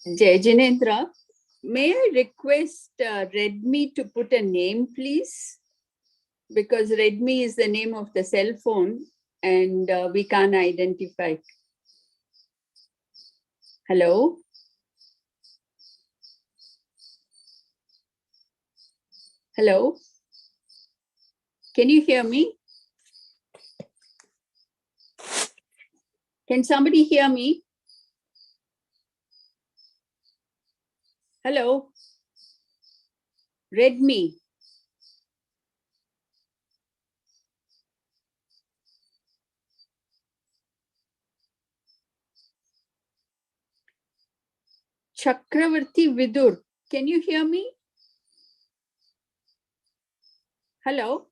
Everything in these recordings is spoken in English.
Jai Jinendra, may I request Redmi to put a name, please? Because Redmi is the name of the cell phone and we can't identify. Hello? Hello? Can you hear me? Can somebody hear me? Hello? Redmi. Chakravarti Vidur. Can you hear me? Hello?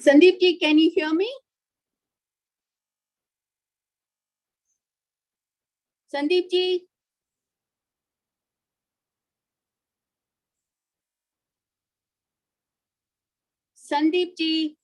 Sandeep ji, can you hear me? Sandeep ji? Sandeep ji?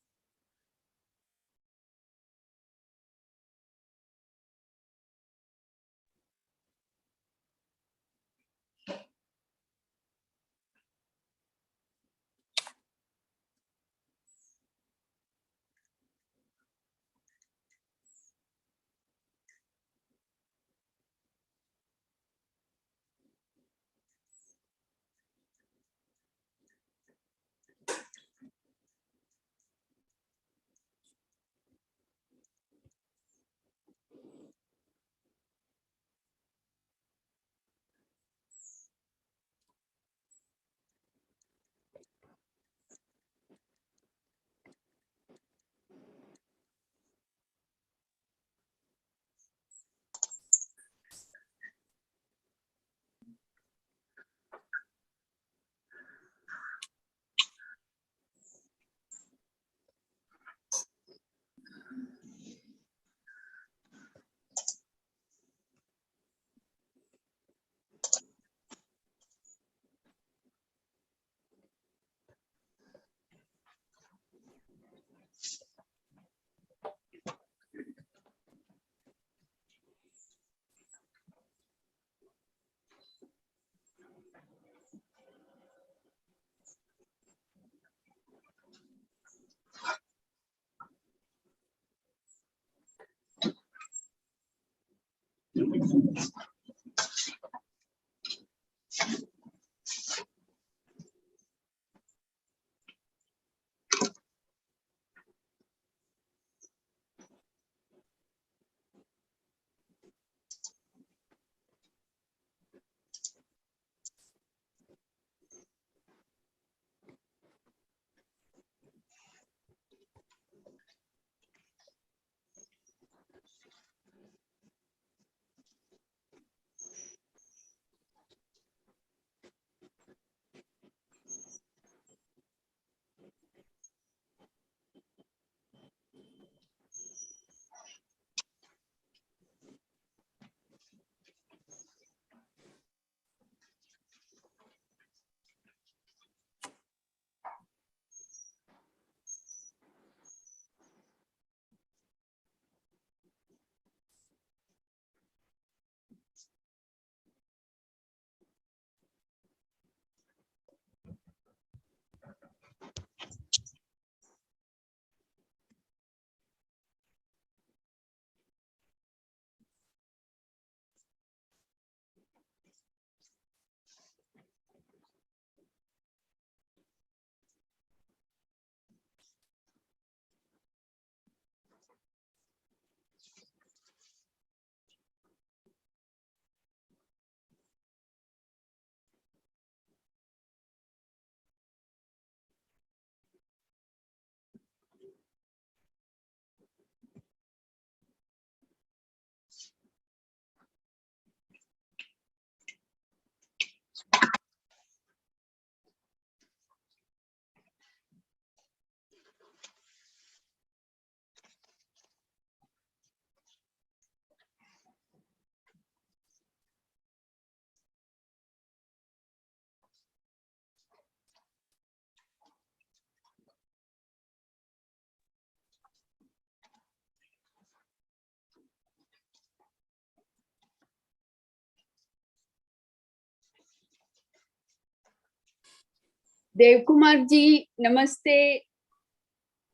Dev Kumar ji, namaste.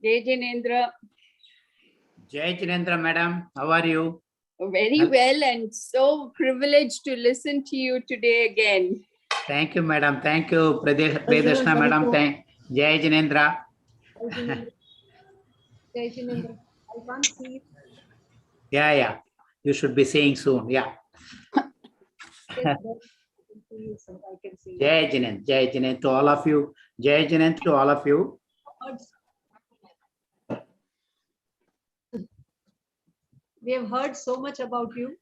Jai Jinendra. Jai Jinendra, madam. How are you? Very well, and so privileged to listen to you today again. Thank you, madam. Thank you, Pradeshna, madam. Thank Jai Jinendra. Jai Jinendra. I can't see you. Yeah. You should be seeing soon. Yeah. Yes, I can see you, sir. I can see you. Jai Jinendra to all of you. Jai Jinendra to all of you. We have heard so much about you.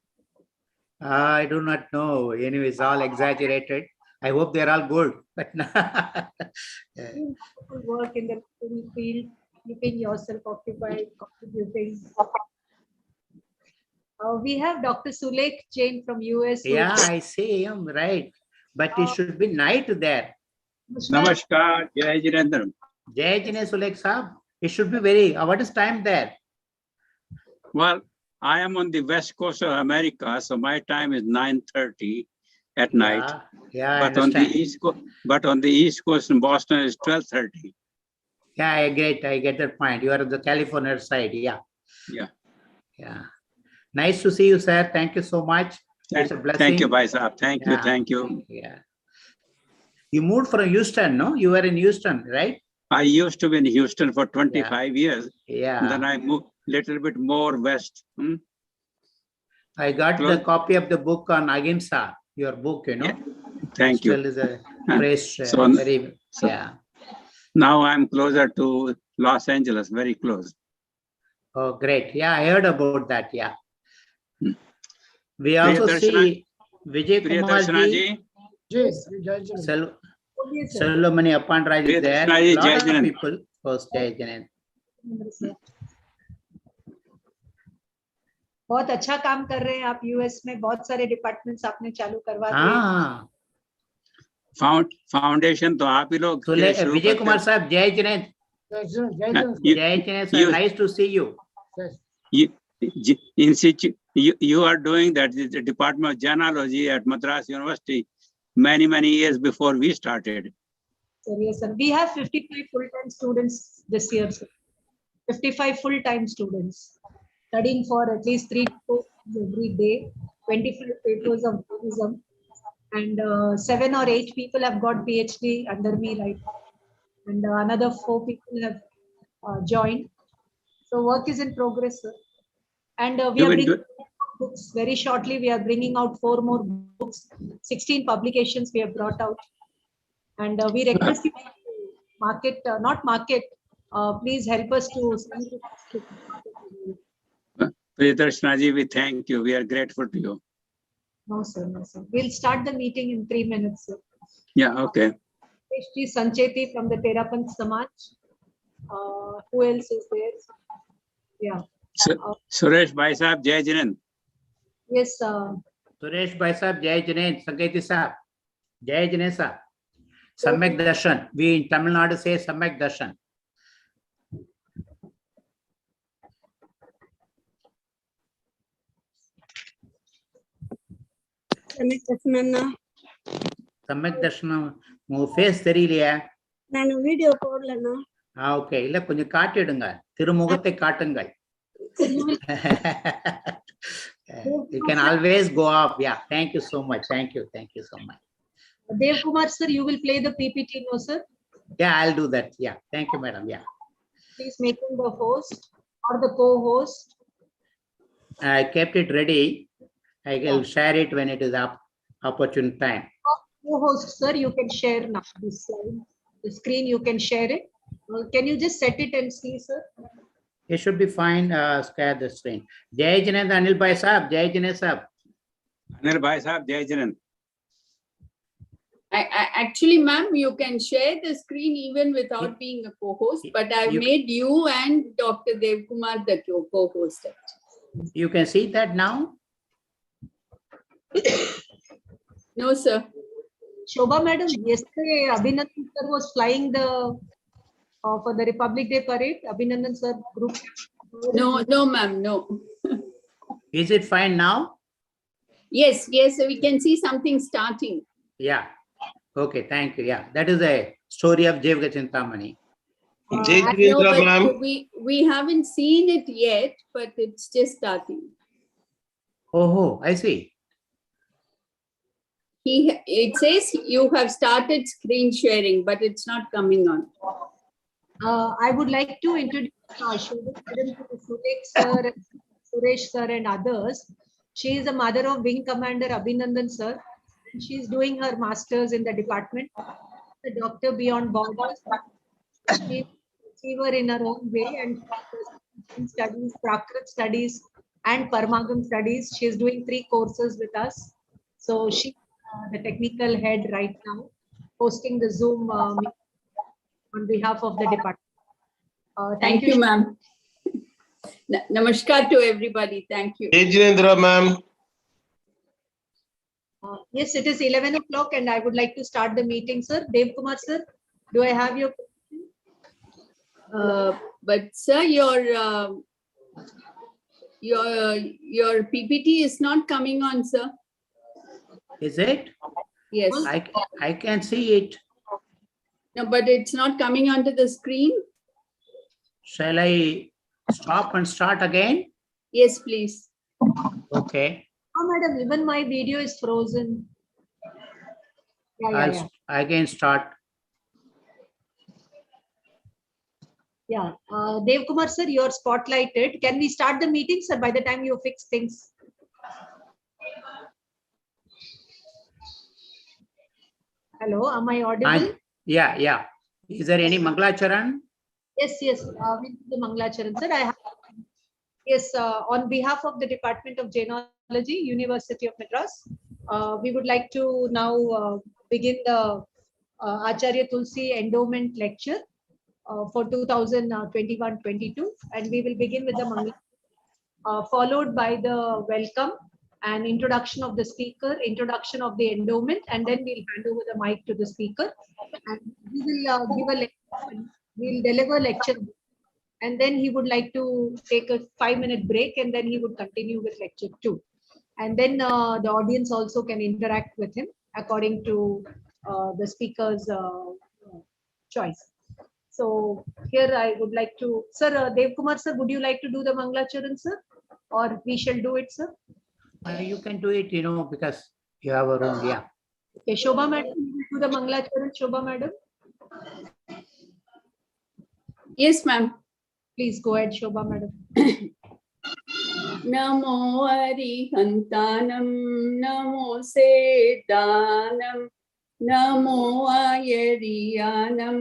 I do not know. Anyway, it's all exaggerated. I hope they're all good. But Wonderful work in the field, keeping yourself occupied, contributing. We have Dr. Sulekh Jain from US. yeah, I see him, right. But it should be night there. Namaskar, Jai Jinendra. Jai Jinendra Sulekh Saab. It should be very, what is time there? Well, I am on the west coast of America, so my time is 9:30 at night. Yeah, But on the east coast in Boston is 12:30. Yeah, I get that point. You are on the California side. Yeah. Nice to see you, sir. Thank you so much. It's a blessing. Thank you, Bhai Saab. Thank you. Yeah. You moved from Houston, no? You were in Houston, right? I used to be in Houston for 25 years. Yeah. Then I moved a little bit more west. I got the copy of the book on Ahimsa, your book, you know. Yeah. Thank you. Is a praise, Now I'm closer to Los Angeles, very close. Oh, great. Yeah, I heard about that. Yeah. We also see Vijay Kumar ji, Salomani Apanraj is there. A lot of people. First Jai Jinendra. बहुत अच्छा काम कर रहे हैं आप US में. बहुत सारे डिपार्टमेंट्स आपने चालू करवा दिए. फाउंडेशन तो आप ही लोग. विजय कुमार साहब, जय Jinendra. Jai Jinendra, nice to see you. You are doing that, the Department of Jainology at Madras University many years before we started. Yes, sir. We have 55 full-time students this year, sir. 55 full-time students studying for at least 3 to 4 hours every day. 25 papers of journalism, and 7 or 8 people have got PhD under me right now, and another 4 people have joined. So work is in progress, sir. And we You are will bringing do, books very shortly. We are bringing out 4 more books, 16 publications we have brought out, and we request you to market, not market. Please help us to send it to Priyadarshanaji, we thank you. We are grateful to you. No, sir, no, sir. We'll start the meeting in 3 minutes, sir. Yeah, okay. Shri Sancheti from the Terapanth Samaj. Who else is there? Yeah. Suresh Bhai Sahab, Jai Jinan. Yes, Suresh Bhai Sahab, Jai Janen, Sanketi Sahab, Jai Janen Sahab. Samyak Darshan. We in Tamil Nadu say Samyak Darshan. Samyak Darshan. Mu face தெரியலையா? நான் video போடலண்ணா. Okay, இல்ல கொஞ்சம் காட்டிடுங்க, திருமுகத்தை காட்டுங்கள். You can always go up. Yeah, thank you so much. Thank you so much. Dev Kumar sir, you will play the PPT, no sir? Yeah, I'll do that. Yeah, thank you, madam. Yeah, Please make him the host or the co-host. I kept it ready. I will share it when it is opportune time. Co-host sir, you can share now this slide. The screen you can share it. Can you just set it and see, sir? It should be fine. Share the screen. Jai Janen, Anil Bhai Sahab. Jai Janen Sahab. Anil Bhai Sahab, Jai Jinan. Actually, ma'am, you can share the screen even without being a co-host, but I've made you and Dr. Dev Kumar the co-host. You can see that now? No, sir. Shobha madam, yesterday Abhinandan sir was flying the for the Republic Day parade. Abhinandan sir group. No, ma'am, no. Is it fine now? Yes, we can see something starting. Yeah. Okay, thank you. Yeah, that is a story of Jevga Chintamani. No, but we haven't seen it yet, but it's just starting. Oh, I see. It says you have started screen sharing, but it's not coming on. I would like to introduce Shobha madam to Suresh sir, Suresh sir and others. She is the mother of Wing Commander Abhinandan sir, and she is doing her masters in the department. The doctor beyond borders. She is an achiever in her own way, and studies, Prakrit studies and Parmagam studies. She is doing 3 courses with us. So she the technical head right now, hosting the Zoom on behalf of the department. Thank you, ma'am. Namaskar to everybody. Thank you. Hey, Jinendra, ma'am. Yes, it is 11 o'clock and I would like to start the meeting, sir. Dev Kumar, sir, do I have your question? But sir, your PPT is not coming on, sir. Is it? Yes. I can see it. No, but it's not coming onto the screen. Shall I stop and start again? Yes, please. Okay. Oh, madam, even my video is frozen. Yeah. Again start. Yeah. Dev Kumar, sir, you are spotlighted. Can we start the meeting, sir, by the time you fix things? Hello, am I audible? Yeah. Is there any Mangalacharan? Yes. We'll do the Mangalacharan, sir. Yes, on behalf of the Department of Jainology, University of Madras, we would like to now begin the Acharya Tulsi Endowment Lecture for 2021-22, and we will begin with the Mangala, followed by the welcome and introduction of the speaker, introduction of the endowment, and then we'll hand over the mic to the speaker, and we will give a lecture. We'll deliver lecture. And then he would like to take a 5-minute break, and then he would continue with lecture 2. And then the audience also can interact with him according to the speaker's choice. So here I would like to, sir, Dev Kumar, sir, would you like to do the Mangalacharan, sir? Or we shall do it, sir? You can do it, because you have a room. Yeah. Okay, Shobha madam, you will do the Mangalacharan, Shobha madam. Yes, ma'am. Please go ahead, Shobha madam. Namo Arihantanam, Namo Sedanam, Namo Ayariyanam,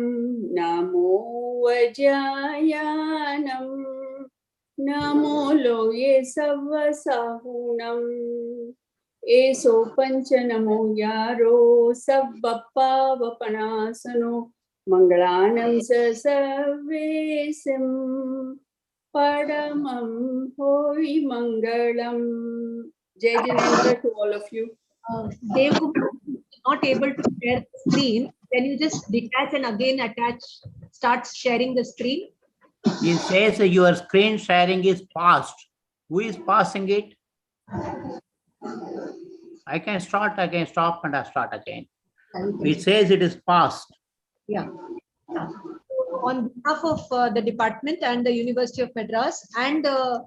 Namo Vajayanam, Namo Loye Savasahunam, Eso Panchanamo Yaro, Sabbappa Vapanasano, Mangalanam Sasavesim. Padamam Hoi Mangalam. Jai Jinendra to all of you. Dev Kumar is not able to share the screen. Can you just detach and again attach, start sharing the screen? It says your screen sharing is paused. Who is pausing it? I can start, I can stop, and I start again. It says it is paused. Yeah. On behalf of the department and the University of Madras and the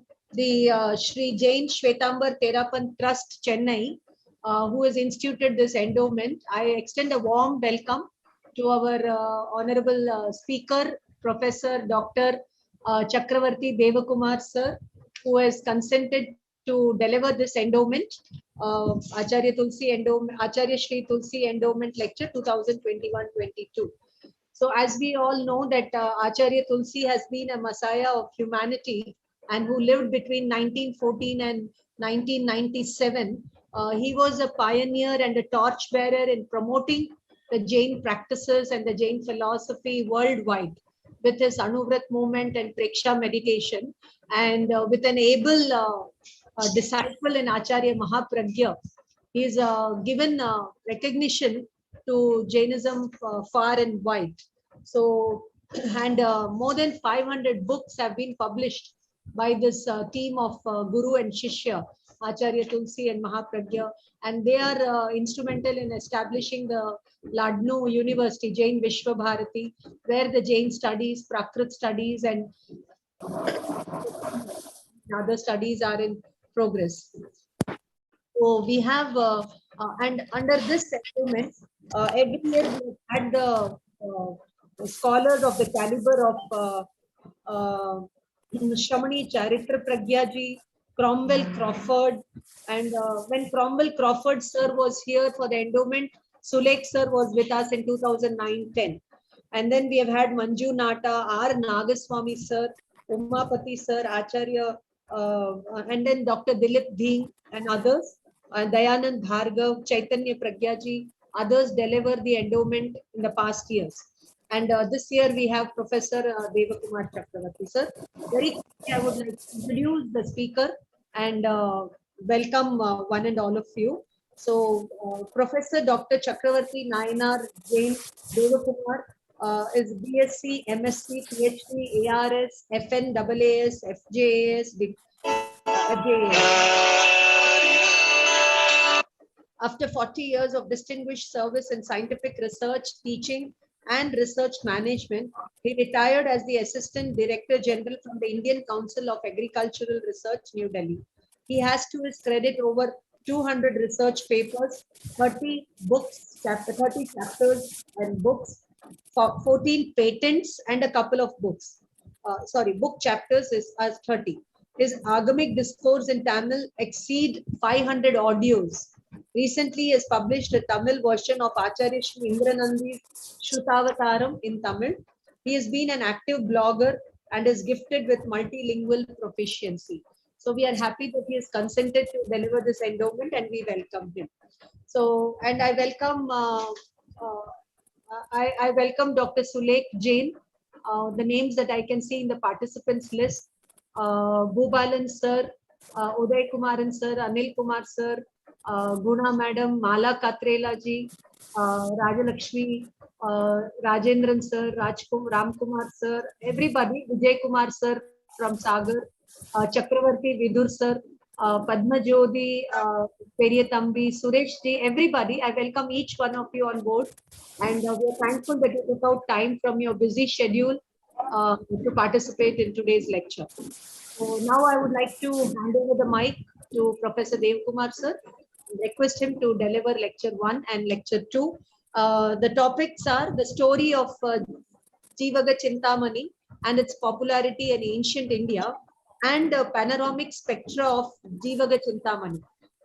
Sri Jain Shwetambar Therapan Trust Chennai, who has instituted this endowment, I extend a warm welcome to our honorable speaker, Professor Dr. Chakravarti Devakumar sir, who has consented to deliver this endowment, Acharya Tulsi Endowment, Acharya Shri Tulsi Endowment Lecture 2021-22. So as we all know that Acharya Tulsi has been a messiah of humanity and who lived between 1914 and 1997. He was a pioneer and a torchbearer in promoting the Jain practices and the Jain philosophy worldwide with his Anuvrat movement and Preksha meditation, and with an able disciple in Acharya Mahapragya. He is given recognition to Jainism far and wide. So, and more than 500 books have been published by this team of Guru and Shishya, Acharya Tulsi and Mahapragya, and they are instrumental in establishing the Ladno University, Jain Vishwa Bharati, where the Jain studies, Prakrit studies, and other studies are in progress. So we have, and under this settlement, every year we had the scholars of the caliber of Shramani Charitra Pragya ji, Cromwell Crawford, and when Cromwell Crawford sir was here for the endowment, Sulek sir was with us in 2009-10. And then we have had Manju Nata, R. Nagaswamy sir, Umapati sir, Acharya, and then Dr. Dilip Ding and others. Dayanand Bhargav, Chaitanya Pragyaji, others deliver the endowment in the past years. And this year we have Professor Devakumar Chakravarti, sir. Very quickly, I would like to introduce the speaker and welcome one and all of you. So, Professor Dr. Chakravarti Nayanar Jain Devakumar is BSc, MSc, PhD, ARS, FN, AAS, FJAS, FJAS. After 40 years of distinguished service in scientific research, teaching, and research management, he retired as the Assistant Director General from the Indian Council of Agricultural Research, New Delhi. He has to his credit over 200 research papers, 30 books, 30 chapters and books, 14 patents, and a couple of books. Book chapters is 30. His agamic discourse in Tamil exceed 500 audios. Recently, he has published a Tamil version of Acharya Shri Indranandi's Shrutavataram in Tamil. He has been an active blogger and is gifted with multilingual proficiency. So we are happy that he has consented to deliver this endowment and we welcome him. So, and I welcome I welcome Dr. Sulek Jain, the names that I can see in the participants list, Bhubalan sir, Uday Kumaran sir, Anil Kumar sir, Guna madam, Mala Katrela ji, Rajalakshmi, Rajendran sir, Ram Kumar sir, everybody, Vijay Kumar sir from Sagar, Chakravarti Vidur sir, Padma Jyoti, Periyatambi, Suresh ji, everybody. I welcome each one of you on board. And we are thankful that you took out time from your busy schedule to participate in today's lecture. So now I would like to hand over the mic to Professor Dev Kumar sir. Request him to deliver lecture 1 and lecture 2. The topics are the story of Jivaga Chintamani and its popularity in ancient India, and a panoramic spectra of Jivaga Chintamani.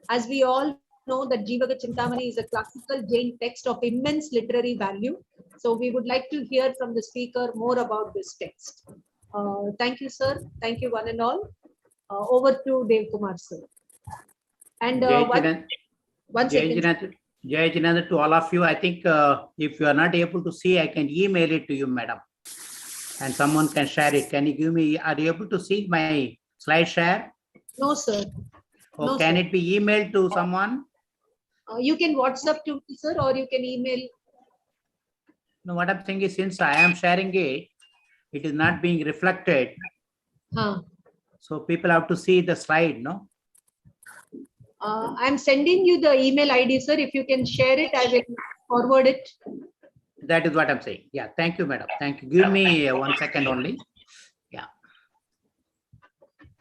As we all know that Jivaga Chintamani is a classical Jain text of immense literary value. So we would like to hear from the speaker more about this text. Thank you, sir. Thank you, one and all. Over to Dev Kumar, sir. And once again, Jai Jinendra, to all of you. I think if you are not able to see, I can email it to you, madam. And someone can share it. Can you give me, are you able to see my slide share? No, sir. Or No, can sir. it be emailed to someone? You can WhatsApp to me, sir, or you can email. No, what I'm saying is, since I am sharing it, it is not being reflected. So people have to see the slide, no? I'm sending you the email ID, sir. If you can share it, I will forward it. That is what I'm saying. Yeah, thank you, madam. Thank you. Give me 1 second only. Yeah.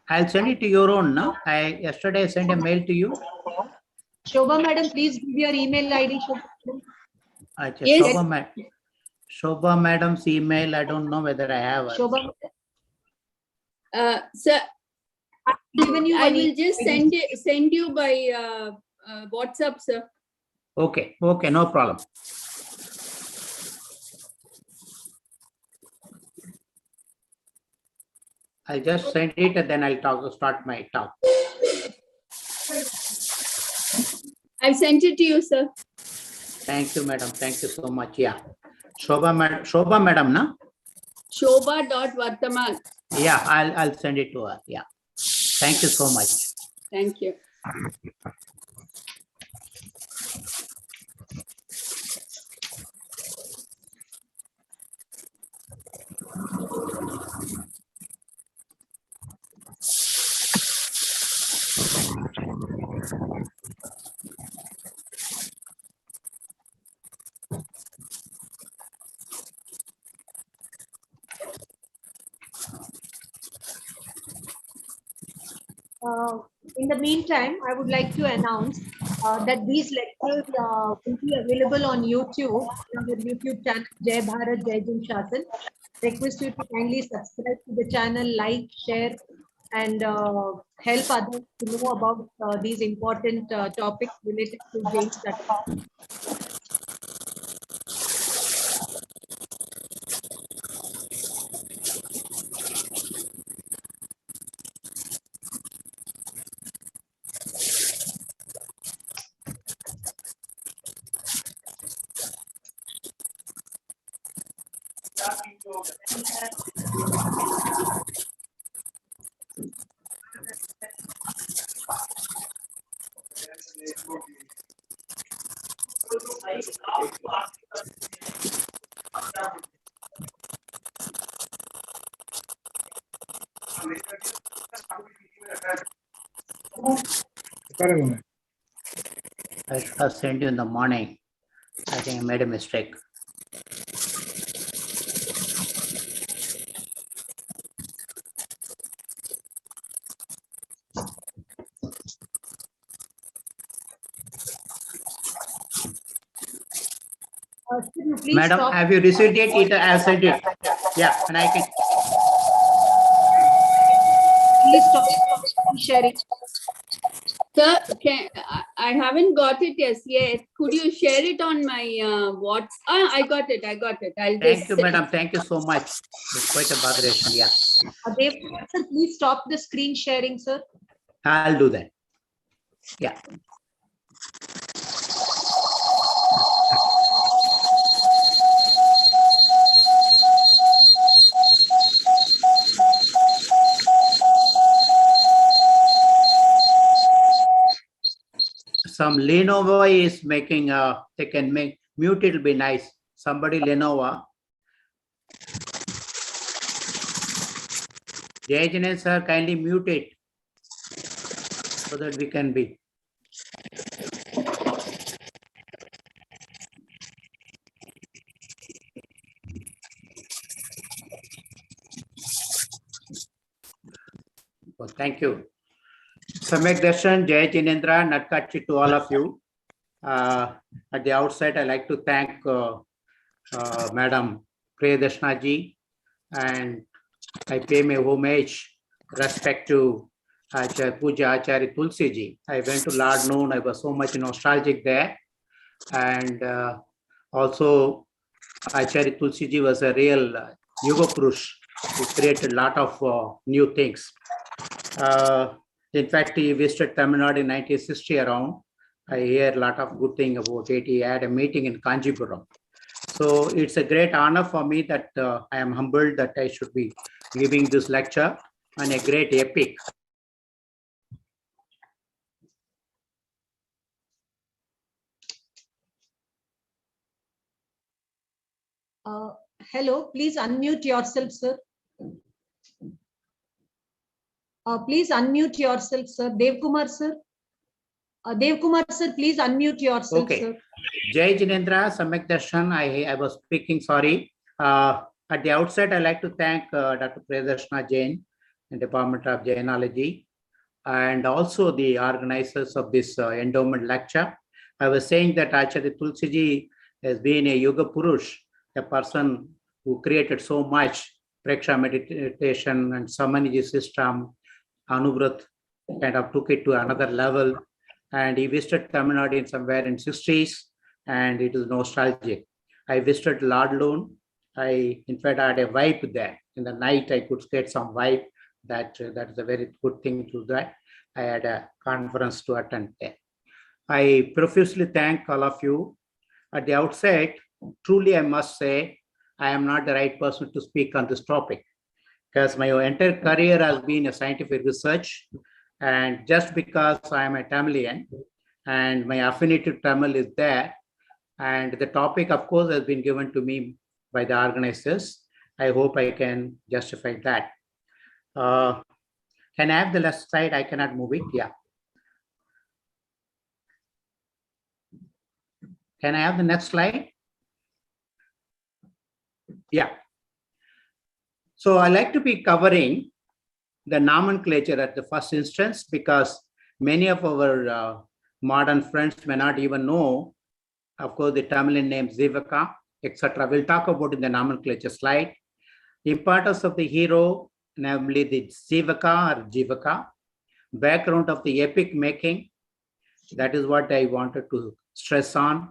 I'll send it to your own, no? Yesterday I sent a mail to you. Shobha madam, please give your email ID. Yes. Shobha madam's email, I don't know whether I have it. Shobha, Sir, given you I one will just send you by WhatsApp, sir. Okay, okay, no problem. I'll just send it and then I'll start my talk. I've sent it to you, sir. Thank you, madam. Thank you so much. Yeah. Shobha madam, na? Shobha.Vartaman. Yeah, I'll send it to her. Yeah. Thank you so much. Thank you. In the meantime, I would like to announce that these lectures will be available on YouTube, on the YouTube channel Jai Bharat Jai Jin Shasan. Request you to kindly subscribe to the channel, like, share, and help others to know about these important topics related to Jain studies. I should have sent you in the morning. I think I made a mistake. Madam, Stop. have you received it? I have sent it. Yeah, and I can. Please stop sharing. Sir, I haven't got it yet. Could you share it on my WhatsApp? I got it. Thank you, madam. Thank you so much. It's quite a botheration. Yeah. Dev, sir, please stop the screen sharing, sir. I'll do that. Yeah. Some Lenovo is making they can make mute, it'll be nice. Somebody Lenovo. Jai sir, kindly mute it so that we can be. Oh, thank you. Samek Darshan, Jai Jinendra, Natkachi to all of you. At the outset, I'd like to thank Madam Priyadashna ji, and I pay my homage, respect to Puja Acharya Tulsi ji. I went to Lord Noon, I was so much nostalgic there. And also, Acharya Tulsi ji was a real Yoga Purush. He created a lot of new things. In fact, he visited Tamil Nadu in 1960 around. I hear a lot of good thing about it. He had a meeting in Kanjipuram. So it's a great honor for me that I am humbled that I should be giving this lecture on a great epic. Hello, please unmute yourself, sir. Please unmute yourself, sir. Devkumar, sir. Devkumar, sir, please unmute yourself, Okay. sir. Jai Jinendra, Samek Darshan, I was speaking, sorry. At the outset, I'd like to thank Dr. Priyadashna Jain in Department of Jainology, and also the organizers of this endowment lecture. I was saying that Acharya Tulsi ji has been a Yoga Purush, a person who created so much Preksha meditation and Samaniji system. Anuvrat kind of took it to another level, and he visited Tamil Nadu in somewhere in 60s, and it is nostalgic. I visited Lord Loon. In fact, I had a vibe there. In the night, I could get some vibe. That is a very good thing to that. I had a conference to attend there. I profusely thank all of you. At the outset, truly I must say, I am not the right person to speak on this topic, because my entire career has been a scientific research. And just because I am a Tamilian and my affinity to Tamil is there, and the topic, of course, has been given to me by the organizers, I hope I can justify that. Can I have the last slide? I cannot move it. Yeah. Can I have the next slide? Yeah. So I like to be covering the nomenclature at the first instance, because many of our modern friends may not even know, of course, the Tamilian name Zivaka, etc. We'll talk about in the nomenclature slide. Importance of the hero, namely the Zivaka or Jivaka. Background of the epic making, that is what I wanted to stress on.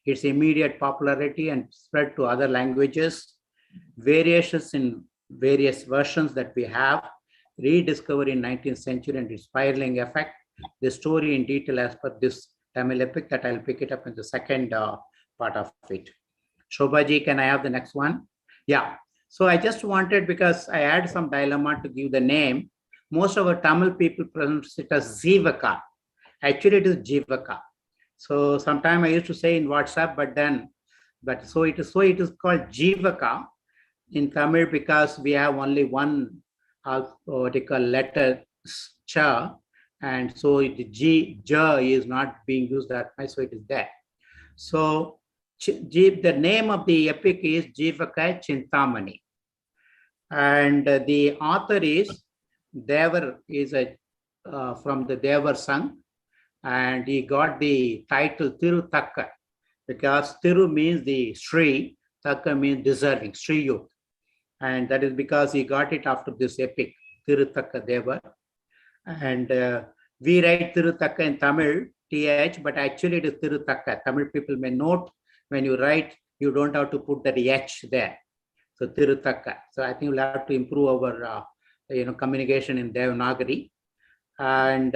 Its immediate popularity and spread to other languages. Variations in various versions that we have. Rediscovery in 19th century and its spiraling effect. The story in detail as per this Tamil epic that I'll pick it up in the second part of it. Shobhaji, can I have the next one? Yeah. So I just wanted, because I had some dilemma to give the name. Most of our Tamil people pronounce it as Zivaka. Actually, it is Jivaka. So sometime I used to say in WhatsApp, but so it is called Jivaka in Tamil, because we have only one what you call letter cha, and so the ja is not being used that much, so it is there. So the name of the epic is Jivaka Chintamani, and the author is Devar, is from the Devar Sang, and he got the title Tirutaka, because Tiru means the Sri, Taka means deserving, Sri youth. And that is because he got it after this epic, Tirutaka Deva. And we write Tirutaka in Tamil, TH, but actually it is Tirutaka. Tamil people may note when you write, you don't have to put the H there. So Tirutaka. So I think we'll have to improve our communication in Devanagari. And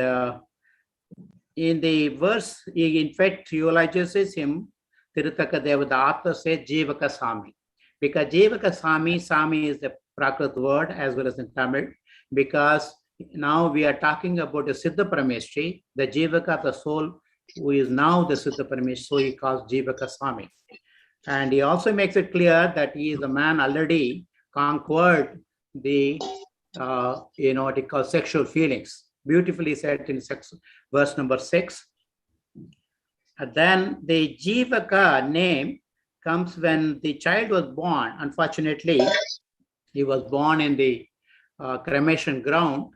in the verse, he in fact eulogizes him, Tirutaka Deva, the author says Jivaka Sami. Because Jivaka Sami is the Prakrit word as well as in Tamil, because now we are talking about the Siddha Parameshri, the Jivaka, the soul, who is now the Siddha Parameshri, so he calls Jivaka Sami. And he also makes it clear that he is the man already conquered the, what he calls sexual feelings. Beautifully said in verse number 6. And then the Jivaka name comes when the child was born. Unfortunately, he was born in the cremation ground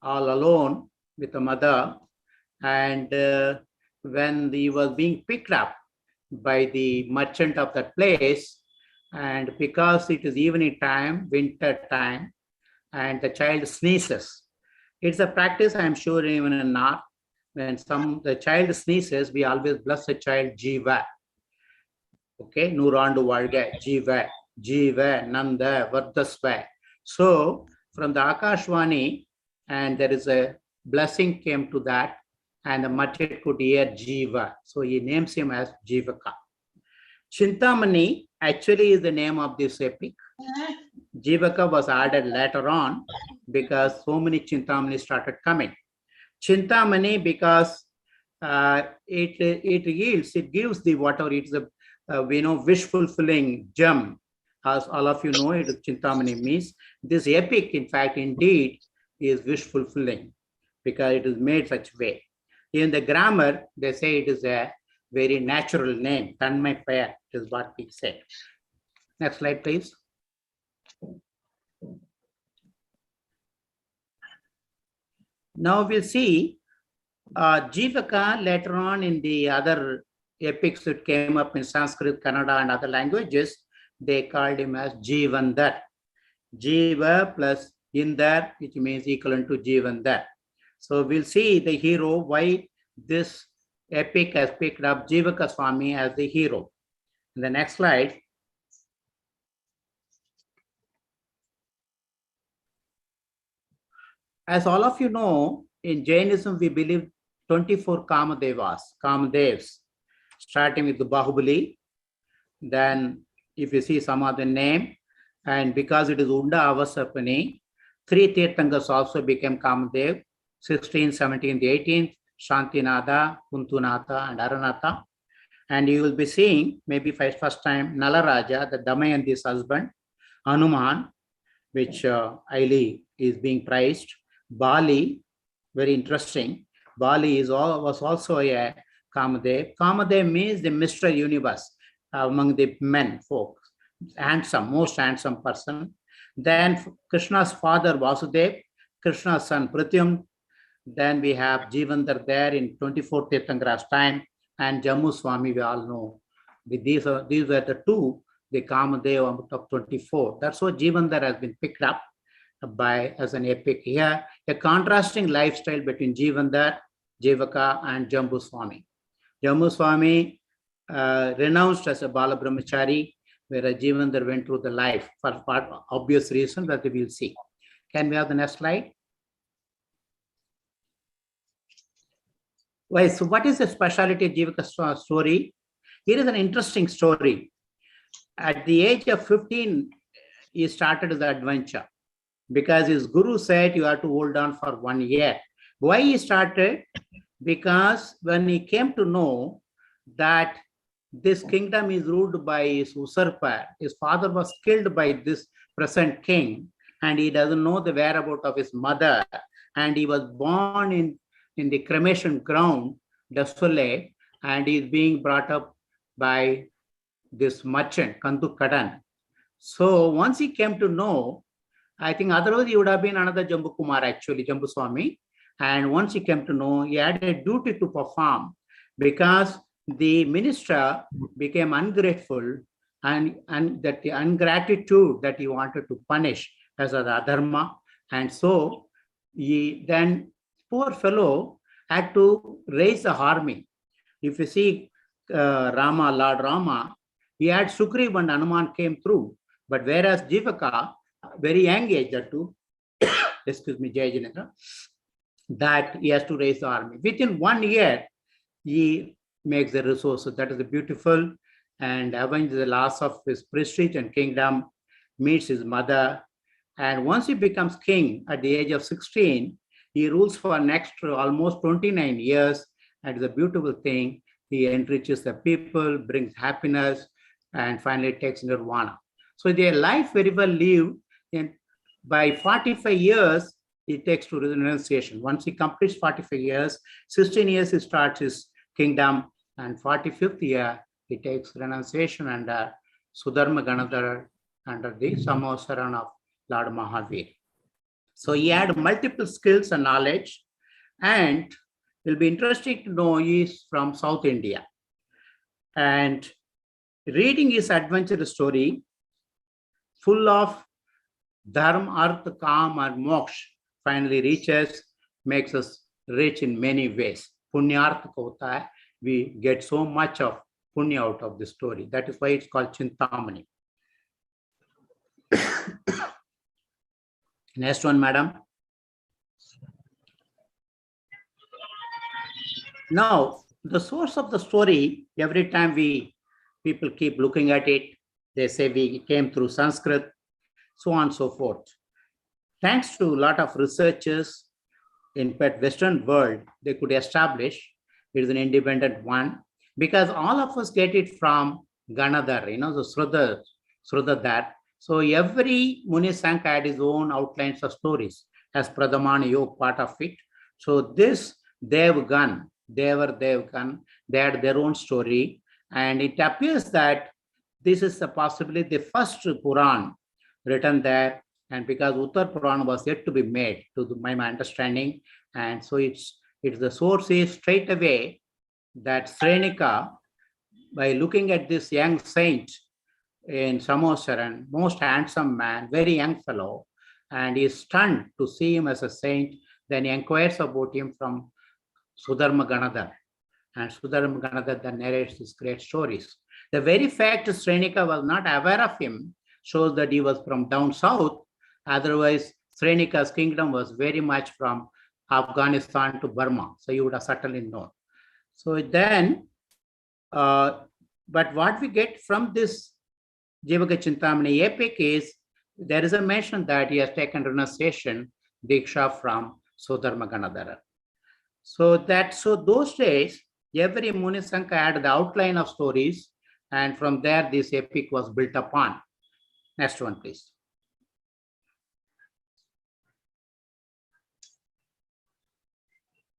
all alone, with the mother. And when he was being picked up by the merchant of that place, and because it is evening time, winter time, and the child sneezes. It's a practice, I'm sure, even in North. When the child sneezes, we always bless the child Jiva. Okay, Nurandu Valga, Jiva, Jiva, Nanda, Vardasva. So from the Akashwani, and there is a blessing came to that, and the merchant could hear Jiva. So he names him as Jivaka. Chintamani actually is the name of this epic. Jivaka was added later on because so many Chintamani started coming. Chintamani because it yields, it gives the whatever it is a wish fulfilling gem. As all of you know, it is Chintamani means this epic, in fact, indeed is wish fulfilling because it is made such way. In the grammar, they say it is a very natural name. Tanmay Payar is what we say. Next slide, please. Now we'll see Jivaka later on in the other epics that came up in Sanskrit, Kannada, and other languages, they called him as Jivandar. Jiva plus Indar, which means equivalent to Jivandar. So we'll see the hero, why this epic has picked up Jivaka Swami as the hero. In the next slide. As all of you know, in Jainism, we believe 24 Kamadevs, starting with the Bahubali. Then if you see some other name, and because it is Unda Avasapani, 3 Tirthangas also became Kamadev, 16, 17, 18th, Shantinatha, Kuntunatha, and Aranatha. And you will be seeing, maybe first time, Nalaraja, the Damayanti's husband, Hanuman, which highly is being praised. Bali, very interesting. Bali was also a Kamadev. Kamadev means the Mr. Universe among the men folk. Handsome, most handsome person. Then Krishna's father Vasudev, Krishna's son Pratyum. Then we have Jivandar there in 24th Tirthankara's time, and Jammu Swami, we all know. These were the two, the Kamadev out of 24. That's what Jivandar has been picked up by as an epic here, a contrasting lifestyle between Jivandar, Jivaka, and Jambu Swami. Jambu Swami renounced as a Bala Brahmachari, whereas Jivandar went through the life for obvious reason that we will see. Can we have the next slide? Well, so what is the specialty of Jivaka's story? Here is an interesting story. At the age of 15, he started his adventure because his guru said you have to hold on for 1 year. Why he started? Because when he came to know that this kingdom is ruled by his usurper, his father was killed by this present king, and he doesn't know the whereabouts of his mother, and he was born in the cremation ground, desolate, and he is being brought up by this merchant, Kandu Kadan. So once he came to know, I think otherwise he would have been another Jambu Kumar, actually, Jambu Swami. And once he came to know, he had a duty to perform because the minister became ungrateful, and that the ingratitude that he wanted to punish as a adharma. And so he then, poor fellow, had to raise the army. If you see Rama, Lord Rama, he had Sugriv and Hanuman came through. But whereas Jivaka, very young age, that too, excuse me, Jai Jinendra, that he has to raise the army. Within 1 year, he makes the resources. That is beautiful. And avenges the loss of his prestige and kingdom, meets his mother. And once he becomes king at the age of 16, he rules for next almost 29 years. And it's a beautiful thing. He enriches the people, brings happiness, and finally takes nirvana. So their life very well lived. And by 45 years, he takes to renunciation. Once he completes 45 years, 16 years he starts his kingdom, and 45th year he takes renunciation under Sudharma Ganadhar under the Samosaran of Lord Mahavir. So he had multiple skills and knowledge, And will be interesting to know he is from South India. And reading his adventure story, full of dharma, artha, kam, and moksha, finally reaches, makes us rich in many ways. Punyartha hota hai, we get so much of punya out of the story. That is why it's called Chintamani. Next one, madam. Now, the source of the story, every time people keep looking at it, they say we came through Sanskrit, so on and so forth. Thanks to a lot of researchers in Western world, they could establish it is an independent one, because all of us get it from Ganadhar, the Srudadhar. So every Muni Sank had his own outlines of stories as Pradhamana Yoga part of it. So this Devgan, they had their own story. And it appears that this is possibly the first Puran written there. And because Uttar Puran was yet to be made, to my understanding, and so it's the source is straight away that Srenika, by looking at this young saint in Samosaran, most handsome man, very young fellow, and he is stunned to see him as a saint. Then he inquires about him from Sudharma Ganadhar, and Sudharma Ganadhar then narrates these great stories. The very fact Srenika was not aware of him shows that he was from down south. Otherwise, Srenika's kingdom was very much from Afghanistan to Burma. So you would have certainly known. So then, but what we get from this Jivaka Chintamani epic is, there is a mention that he has taken renunciation, Diksha from Sudharma Ganadhara. So those days, every Muni Sanka had the outline of stories, and from there this epic was built upon. Next one, please.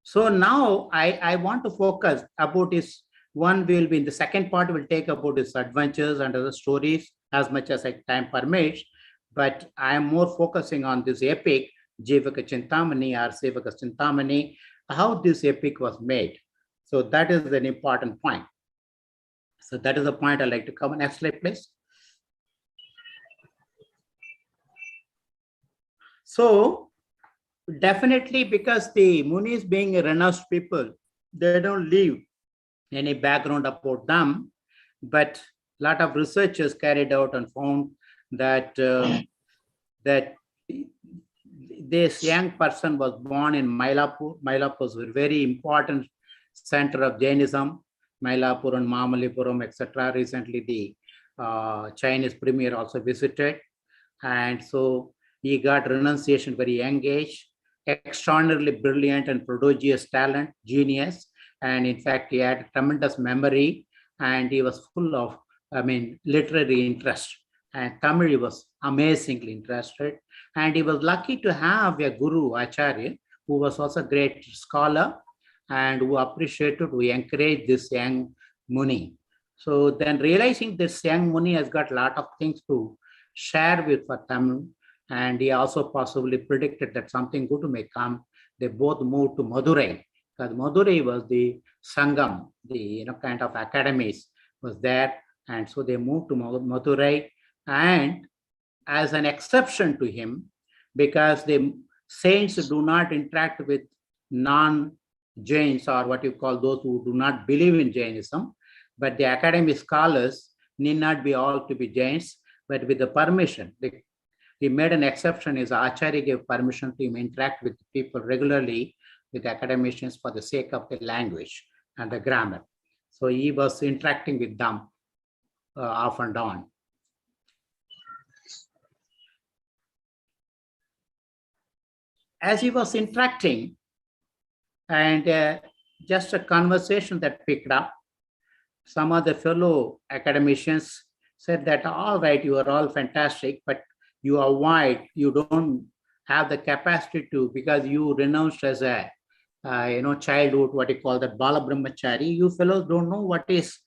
So now I want to focus about his one will be in the second part, will take about his adventures and other stories as much as time permits. But I am more focusing on this epic, Jivaka Chintamani or Sevaka Chintamani, how this epic was made. So that is an important point. So that is the point I'd like to cover. Next slide, please. So definitely, because the Munis being renounced people, they don't leave any background about them, but a lot of researchers carried out and found that that this young person was born in Mylapore. Mylapore was a very important center of Jainism. Mylapore and Mamalipuram, etc. Recently, the Chinese premier also visited, and so he got renunciation very young age. Extraordinarily brilliant and prodigious talent, genius, and in fact, he had tremendous memory, and he was full of, literary interest. And Tamil, he was amazingly interested, and he was lucky to have a guru, Acharya, who was also a great scholar, and who appreciated, who encouraged this young Muni. So then, realizing this young Muni has got a lot of things to share with for Tamil, and he also possibly predicted that something good may come. They both moved to Madurai, because Madurai was the Sangam, the kind of academies was there. And so they moved to Madurai. And as an exception to him, because the saints do not interact with non-Jains, or what you call those who do not believe in Jainism, but the academic scholars need not be all to be Jains, but with the permission. He made an exception, his Acharya gave permission to him interact with people regularly, with academicians, for the sake of the language and the grammar. So he was interacting with them off and on. As he was interacting, and just a conversation that picked up, some of the fellow academicians said that, all right, you are all fantastic, but you don't have the capacity to, because you renounced as a childhood, what you call that Bala Brahmachari. You fellows don't know what is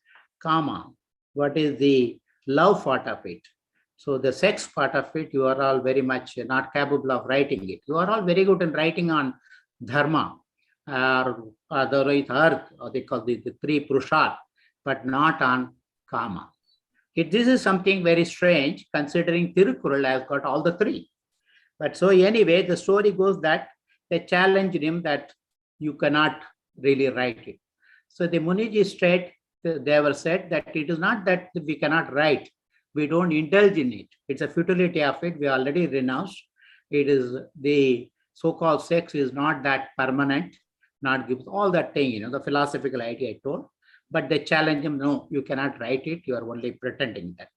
kama, what is the love part of it. So the sex part of it, you are all very much not capable of writing it. You are all very good in writing on dharma, or otherwise earth, or they call the three Purushat, but not on Kama. This is something very strange considering Tirukkural has got all the three. But so anyway, the story goes that they challenged him that you cannot really write it. So the Muniji straight, they were said that it is not that we cannot write, we don't indulge in it. It's a futility of it. We already renounced. It is the so-called sex is not that permanent, not gives all that thing, the philosophical idea I told. But they challenge him, no, you cannot write it. You are only pretending that.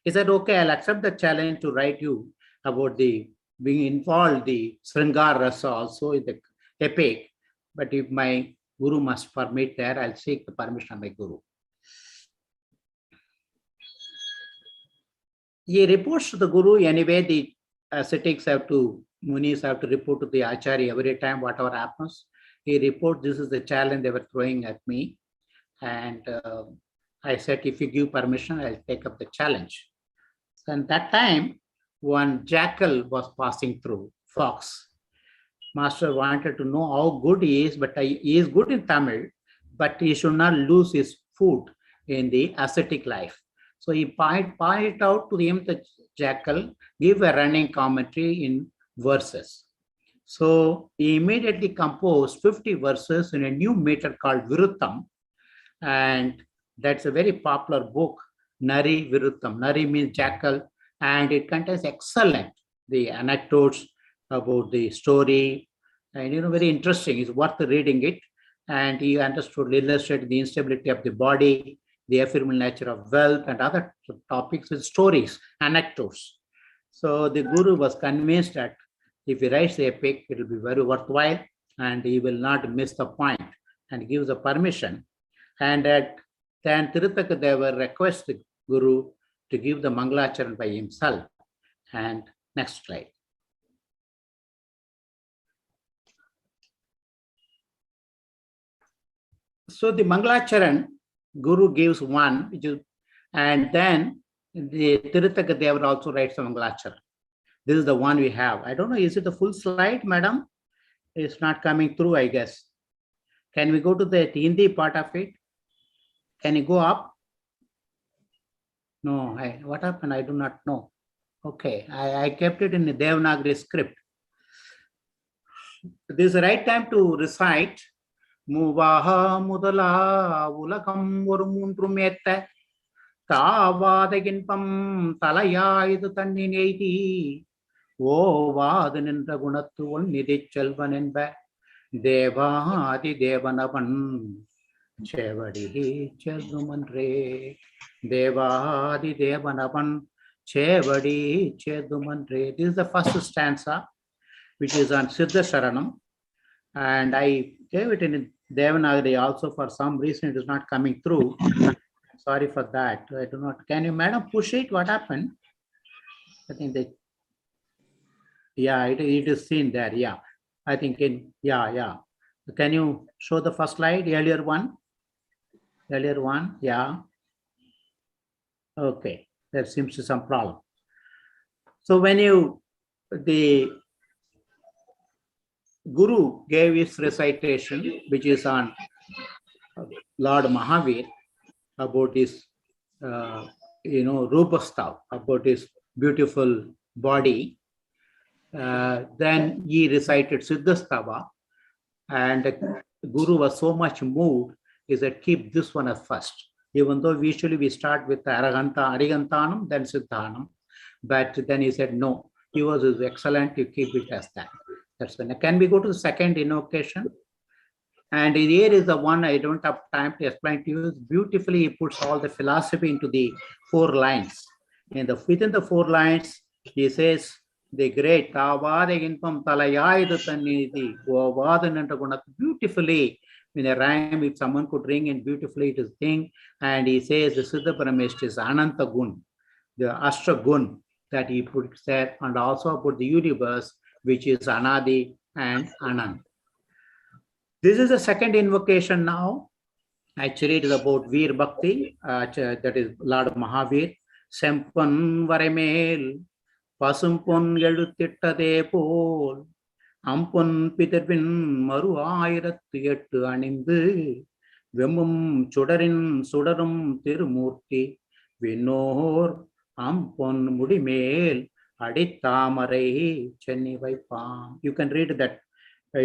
He said, okay, I'll accept the challenge to write you about the being involved, the Sringar Rasa also in the epic. But if my Guru must permit there, I'll seek the permission of my Guru. He reports to the Guru. Anyway, the ascetics Munis have to report to the Acharya every time, whatever happens. He reports, this is the challenge they were throwing at me. And I said, if you give permission, I'll take up the challenge. So at that time, one jackal was passing through, fox. Master wanted to know how good he is, but he is good in Tamil, but he should not lose his food in the ascetic life. So he pointed out to him, the jackal, give a running commentary in verses. So he immediately composed 50 verses in a new meter called Viruttam, and that's a very popular book, Nari Viruttam. Nari means jackal, and it contains excellent the anecdotes about the story, and very interesting. It's worth reading it. And he understood, illustrated the instability of the body, the ephemeral nature of wealth, and other topics with stories, anecdotes. So the Guru was convinced that if he writes the epic, it will be very worthwhile, and he will not miss the point, and gives the permission. And then Tirutaka requests the Guru to give the Mangalacharan by himself. And next slide. So the Mangalacharan, Guru gives one, and then the Tirutaka also writes the Mangalacharan. This is the one we have. I don't know, is it the full slide, madam? It's not coming through, I guess. Can we go to the Hindi part of it? Can you go up? No, what happened? I do not know. Okay, I kept it in the Devanagari script. This is the right time to recite. Muvaha mudala ulakam orumundru metta Tavadaginpam talayaidu tannineti O vadanindra gunattu nidichalvan enba Devadi devanavan Chevadi chedumanre Devadi devanavan Chevadi chedumanre. This is the first stanza, which is on Siddha Sharanam, and I gave it in Devanagari also. For some reason it is not coming through. Sorry for that. I do not. Can you, madam, push it? What happened? I think yeah, it is seen there. Yeah, I think yeah. Can you show the first slide? Earlier one. Yeah. Okay, there seems to be some problem. So when the Guru gave his recitation, which is on Lord Mahavir, about his, Rupastav, about his beautiful body. Then he recited Siddhastava, and the Guru was so much moved, he said, keep this one as first. Even though usually we start with Arigantanam, then Siddhanam. But then he said, no, yours is excellent, you keep it as that. That's when. Can we go to the second invocation? And here is the one I don't have time to explain to you. Beautifully, he puts all the philosophy into the 4 lines. Within the 4 lines, he says, the great beautifully in a rhyme, if someone could ring in beautifully, it is thing. And he says the Siddha Parameshwar is Ananta Gun, the Ashtra Gun that he puts there, and also about the universe, which is Anadi and Anand. This is the second invocation now. Actually, it is about Veer Bhakti, that is Lord Mahavir. Sempan Varemel, Pasumpun Geluttitade Pol, அம்பொன் பிதர்பின் மறு 1008 அணிந்து வெம்மும் சுடரின் சுடரும் திருமூர்த்தி விண்ணோர் அம்பொன் முடிமேல் அடித்தாமரை சென்னி வைப்பான். You can read that.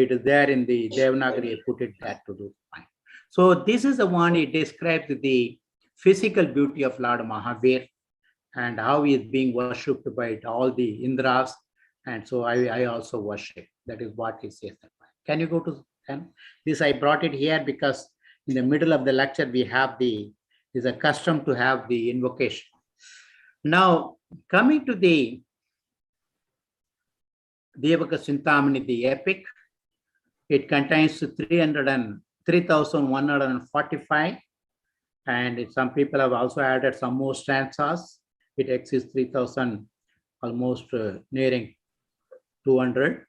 It is there in the Devanagari. I put it there to do fine. So this is the one. It describes the physical beauty of Lord Mahavir and how he is being worshipped by all the Indras. And so I also worship. That is what he says. Can you go to 10? This I brought it here because in the middle of the lecture we have is a custom to have the invocation. Now coming to the Devaka Sintamani, the epic, it contains 3,145, and some people have also added some more stanzas. It exceeds 3,000, almost nearing 200.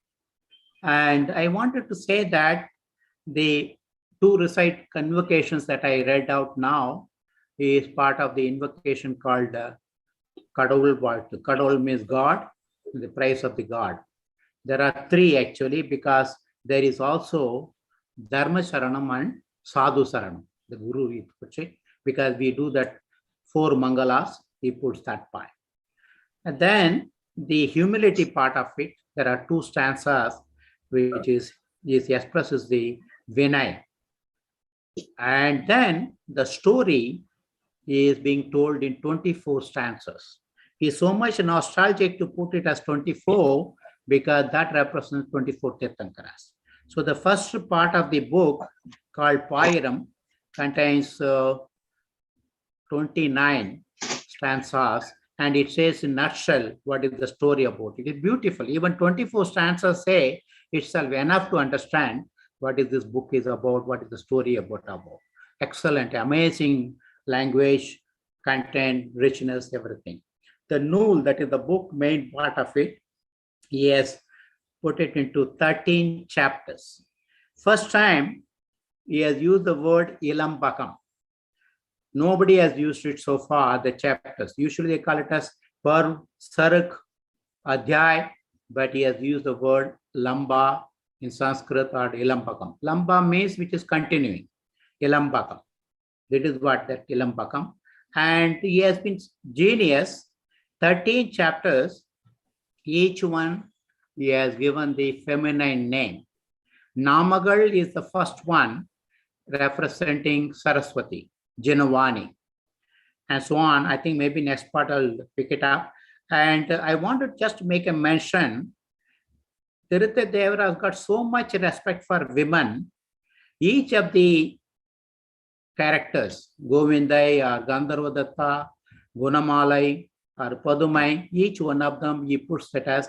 And I wanted to say that the two recite convocations that I read out now is part of the invocation called Kadol. Kadol means God, the praise of the God. There are three actually, because there is also Dharma Sharanam and Sadhu Sharanam. The Guru, because we do that 4 Mangalas, he puts that part. And then the humility part of it, there are 2 stanzas, which expresses the Vinay. And then the story is being told in 24 stanzas. It's so much nostalgic to put it as 24 because that represents 24 Tirthankaras. So the first part of the book called Pairam contains 29 stanzas, and it says in nutshell what is the story about. It is beautiful. Even 24 stanzas say itself enough to understand what is this book is about, what is the story about. Excellent, amazing language, content, richness, everything. The Nool, that is the book, main part of it, he has put it into 13 chapters. First time he has used the word Ilambakam. Nobody has used it so far, the chapters. Usually they call it as Parv, Sarak, Adhyay, but he has used the word Lamba in Sanskrit or Ilambakam. Lamba means which is continuing. Ilambakam. That is what that Ilambakam. And he has been genius. 13 chapters, each one he has given the feminine name. Namagal is the first one, representing Saraswati, Janavani, and so on. I think maybe next part I'll pick it up. And I want to just make a mention. Tirutha Devara has got so much respect for women. Each of the characters, Govindai or Gandharvadatta, Gunamalai or Padumai, each one of them he puts it as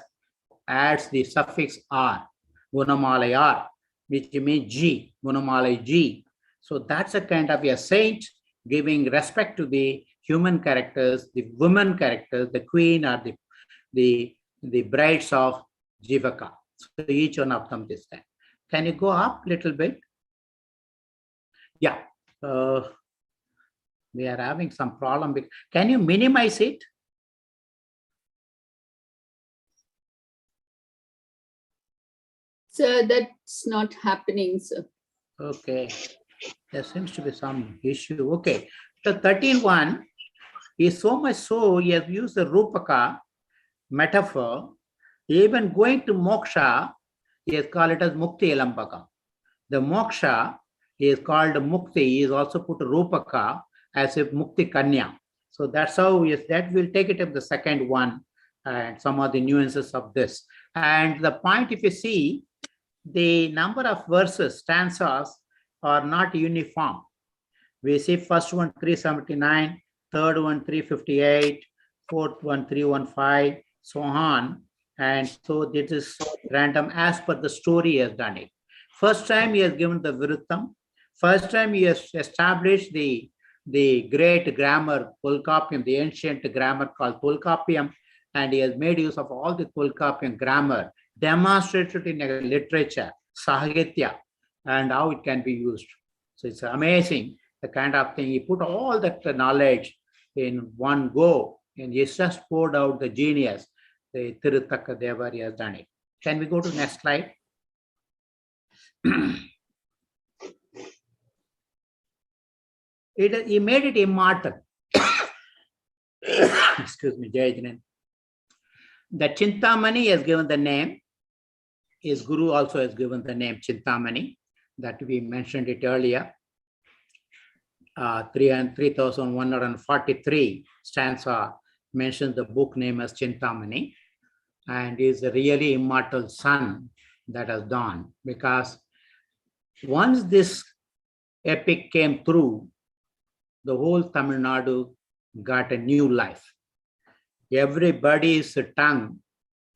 adds the suffix R, Gunamalai R, which means G, Gunamalai G. So that's a kind of a saint giving respect to the human characters, the women characters, the queen or the brides of Jivaka. So each one of them this time. Can you go up a little bit? Yeah. We are having some problem. Can you minimize it? Sir, that's not happening, sir. Okay. There seems to be some issue. Okay. The 13.1 is so much so he has used the Rupaka metaphor. Even going to moksha, he has called it as Mukti Elambaka. The moksha is called Mukti. He is also put Rupaka as if Mukti Kanya. So that's how that will take it up the second one and some of the nuances of this. And the point, if you see, the number of verses, stanzas are not uniform. We see first one 379, third one 358, fourth one 315, so on. And so this is random as per the story he has done it. First time he has given the Viruttam. First time he has established the great grammar, Tolkappiyam, the ancient grammar called Tolkappiyam, and he has made use of all the Tolkappiyam grammar, demonstrated in a literature, Sahitya, and how it can be used. So it's amazing, the kind of thing. He put all that knowledge in one go, and he's just poured out the genius. The Tirutaka Devari has done it. Can we go to the next slide? He made it immortal. Excuse me, Jayajanan. The Chintamani has given the name. His guru also has given the name Chintamani, that we mentioned it earlier. 3143 stanza mentions the book name as Chintamani, and is a really immortal sun that has dawned, because once this epic came through, the whole Tamil Nadu got a new life. Everybody's tongue,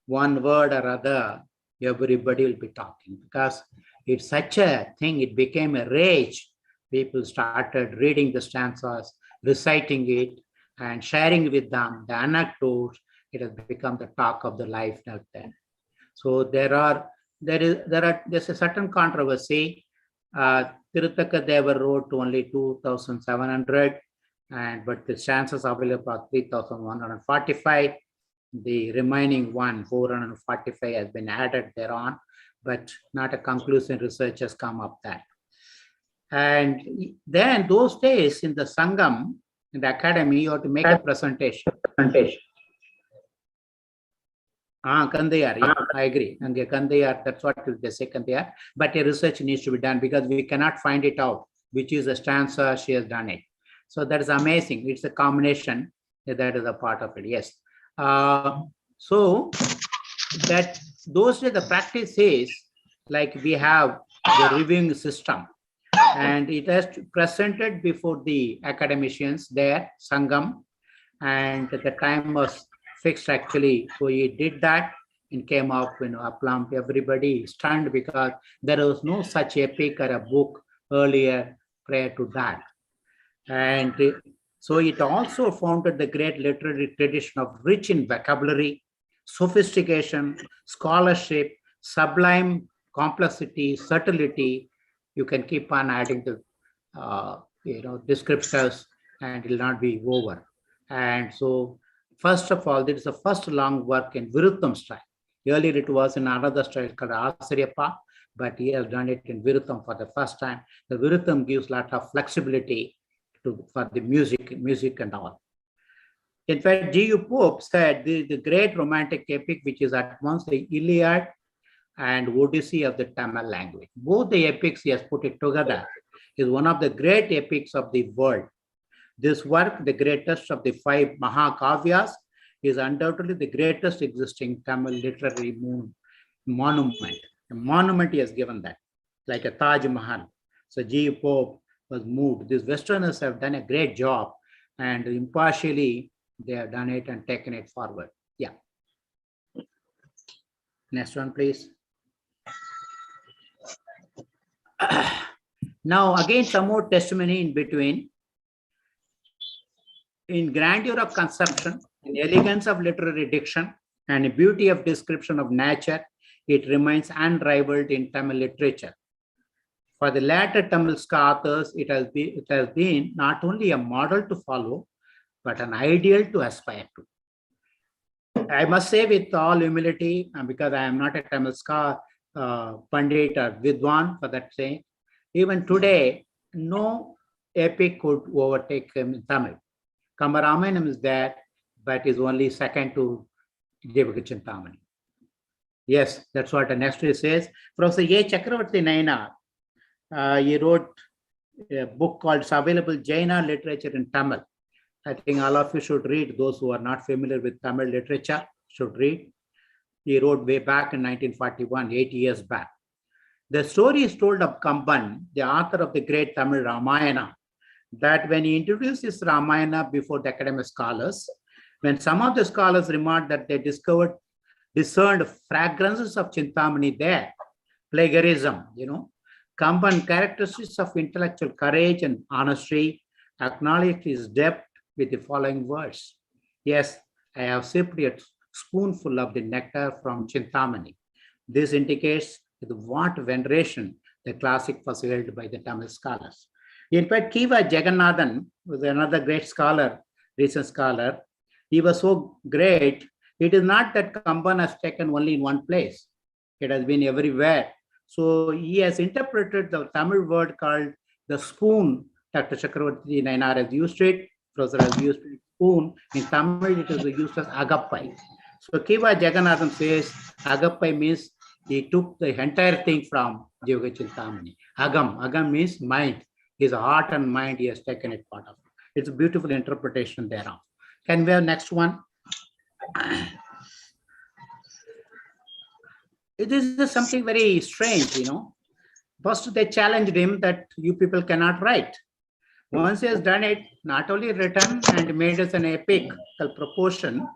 one word or other, everybody will be talking, because it's such a thing, it became a rage. People started reading the stanzas, reciting it, and sharing with them the anecdotes. It has become the talk of the life out there. So there's a certain controversy. Tirutaka Deva wrote only 2,700, but the stanzas available are 3,145. The remaining 445 has been added thereon, but not a conclusive research has come up that. And then those days in the Sangam, in the academy, you have to make a presentation. Kandayar, yeah, I agree. And the Kandayar, that's what they say, Kandayar. But a research needs to be done, because we cannot find it out, which is the stanza she has done it. So that is amazing. It's a combination. That is a part of it, yes. So that those days the practice is like we have the reviewing system, and it has presented before the academicians there, Sangam, and the time was fixed actually. So he did that and came up, aplomb, everybody stunned, because there was no such epic or a book earlier prior to that. And so it also founded the great literary tradition of rich in vocabulary, sophistication, scholarship, sublime complexity, subtlety. You can keep on adding the descriptors, and it will not be over. And so, first of all, this is the first long work in Virutham style. Earlier it was in another style called Asariyappa, but he has done it in Virutham for the first time. The Virutham gives a lot of flexibility for the music and all. In fact, G.U. Pope said the great romantic epic, which is at once the Iliad and Odyssey of the Tamil language. Both the epics he has put it together, is one of the great epics of the world. This work, the greatest of the 5 Mahakavyas, is undoubtedly the greatest existing Tamil literary monument. A monument he has given that, like a Taj Mahal. So G.U. Pope was moved. These Westerners have done a great job, and impartially they have done it and taken it forward. Yeah. Next one, please. Now, again, some more testimony in between. In grandeur of conception, in elegance of literary diction, and beauty of description of nature, it remains unrivaled in Tamil literature. For the latter Tamil authors, it has been not only a model to follow, but an ideal to aspire to. I must say with all humility, because I am not a Tamil Pandit or Vidwan for that sake, even today, no epic could overtake him in Tamil. Kamaramanam is there, but is only second to Devaka Chintamani. Yes, that's what the next one says. Professor A. Chakravarti Nayanar, he wrote a book called Available Jaina Literature in Tamil. I think all of you should read. Those who are not familiar with Tamil literature should read. He wrote way back in 1941, 8 years back. The story is told of Kamban, the author of the great Tamil Ramayana, that when he introduced his Ramayana before the academic scholars, when some of the scholars remarked that they discerned fragrances of Chintamani there, plagiarism, Kamban, characteristics of intellectual courage and honesty, acknowledged his depth with the following words. Yes, I have sipped a spoonful of the nectar from Chintamani. This indicates with what veneration the classic was held by the Tamil scholars. In fact, Kiva Jagannathan was another great scholar, recent scholar. He was so great. It is not that Kamban has taken only in one place. It has been everywhere. So he has interpreted the Tamil word called the spoon. Dr. Chakravarti Nainar has used it. Professor has used it, spoon. In Tamil, it is used as agappai. So Kiva Jagannathan says agappai means he took the entire thing from Jivaga Chintamani. Agam means mind. His heart and mind, he has taken it part of it. It's a beautiful interpretation thereof. Can we have next one? This is something very strange, First, they challenged him that you people cannot write. Once he has done it, not only written and made us an epic proportion,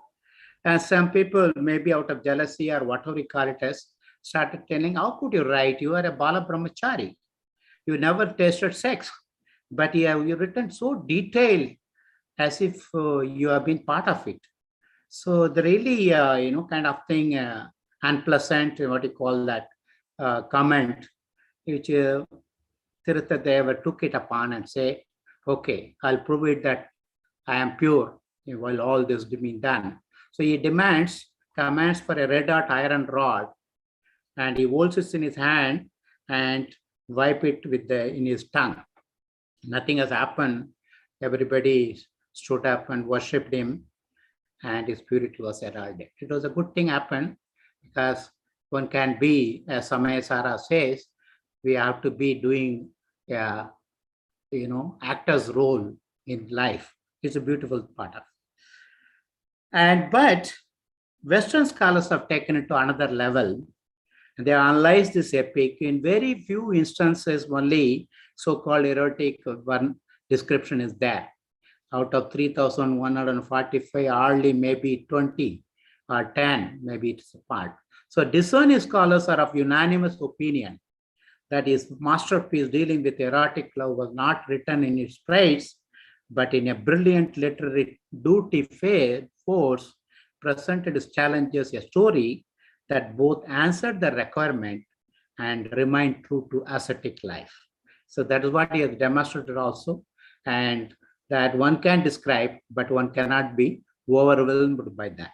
and some people, maybe out of jealousy or whatever we call it as, started telling, how could you write? You are a Bala Brahmachari. You never tasted sex, but you written so detailed as if you have been part of it. So the really, kind of thing, unpleasant, what you call that, comment, which Tirtha took it upon and say, okay, I'll prove it that I am pure while all this is being done. So he commands for a red hot iron rod, and he holds it in his hand and wipe it in his tongue. Nothing has happened. Everybody stood up and worshipped him, and his purity was heralded. It was a good thing happened because one can be, as Samayasara says, we have to be doing, actor's role in life. It's a beautiful part of it. But Western scholars have taken it to another level. They analyzed this epic. In very few instances, only so-called erotic one description is there. Out of 3,145, hardly maybe 20 or 10, maybe it's a part. So discerning scholars are of unanimous opinion that his masterpiece dealing with erotic love was not written in its praise, but in a brilliant literary duty force, presented as challenges a story that both answered the requirement and remained true to ascetic life. So that is what he has demonstrated also, and that one can describe, but one cannot be overwhelmed by that.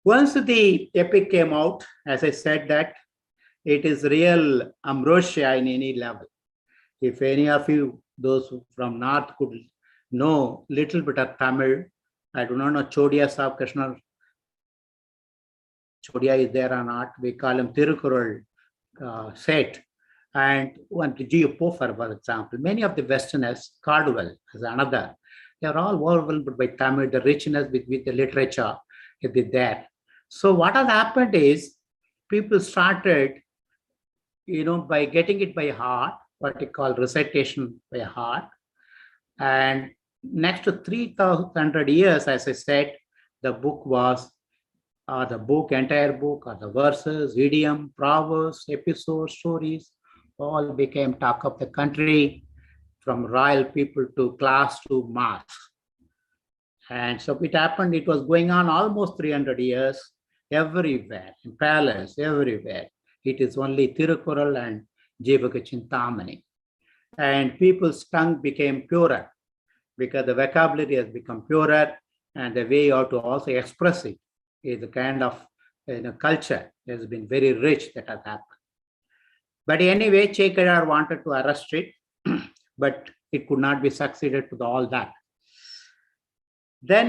Once the epic came out, as I said, that it is real ambrosia in any level. If any of you, those from North, could know little bit of Tamil, I do not know Chodia Sahib Krishna. Chodia is there or not. We call him Tirukural set. And one to G. Pofar, for example. Many of the Westerners, Cardwell is another. They are all overwhelmed by Tamil, the richness with the literature is there. So what has happened is people started, by getting it by heart, what we call recitation by heart. And next to 3,100 years, as I said, the book was, entire book, or the verses, idiom, proverbs, episodes, stories, all became talk of the country, from royal people to class to mass. And so it happened, it was going on almost 300 years, everywhere, in palace, everywhere. It is only Tirukural and Jivaga Chintamani. And people's tongue became purer because the vocabulary has become purer, and the way you have to also express it is a kind of culture has been very rich that has happened. But anyway, Chekadar wanted to arrest it, but it could not be succeeded to all that. Then,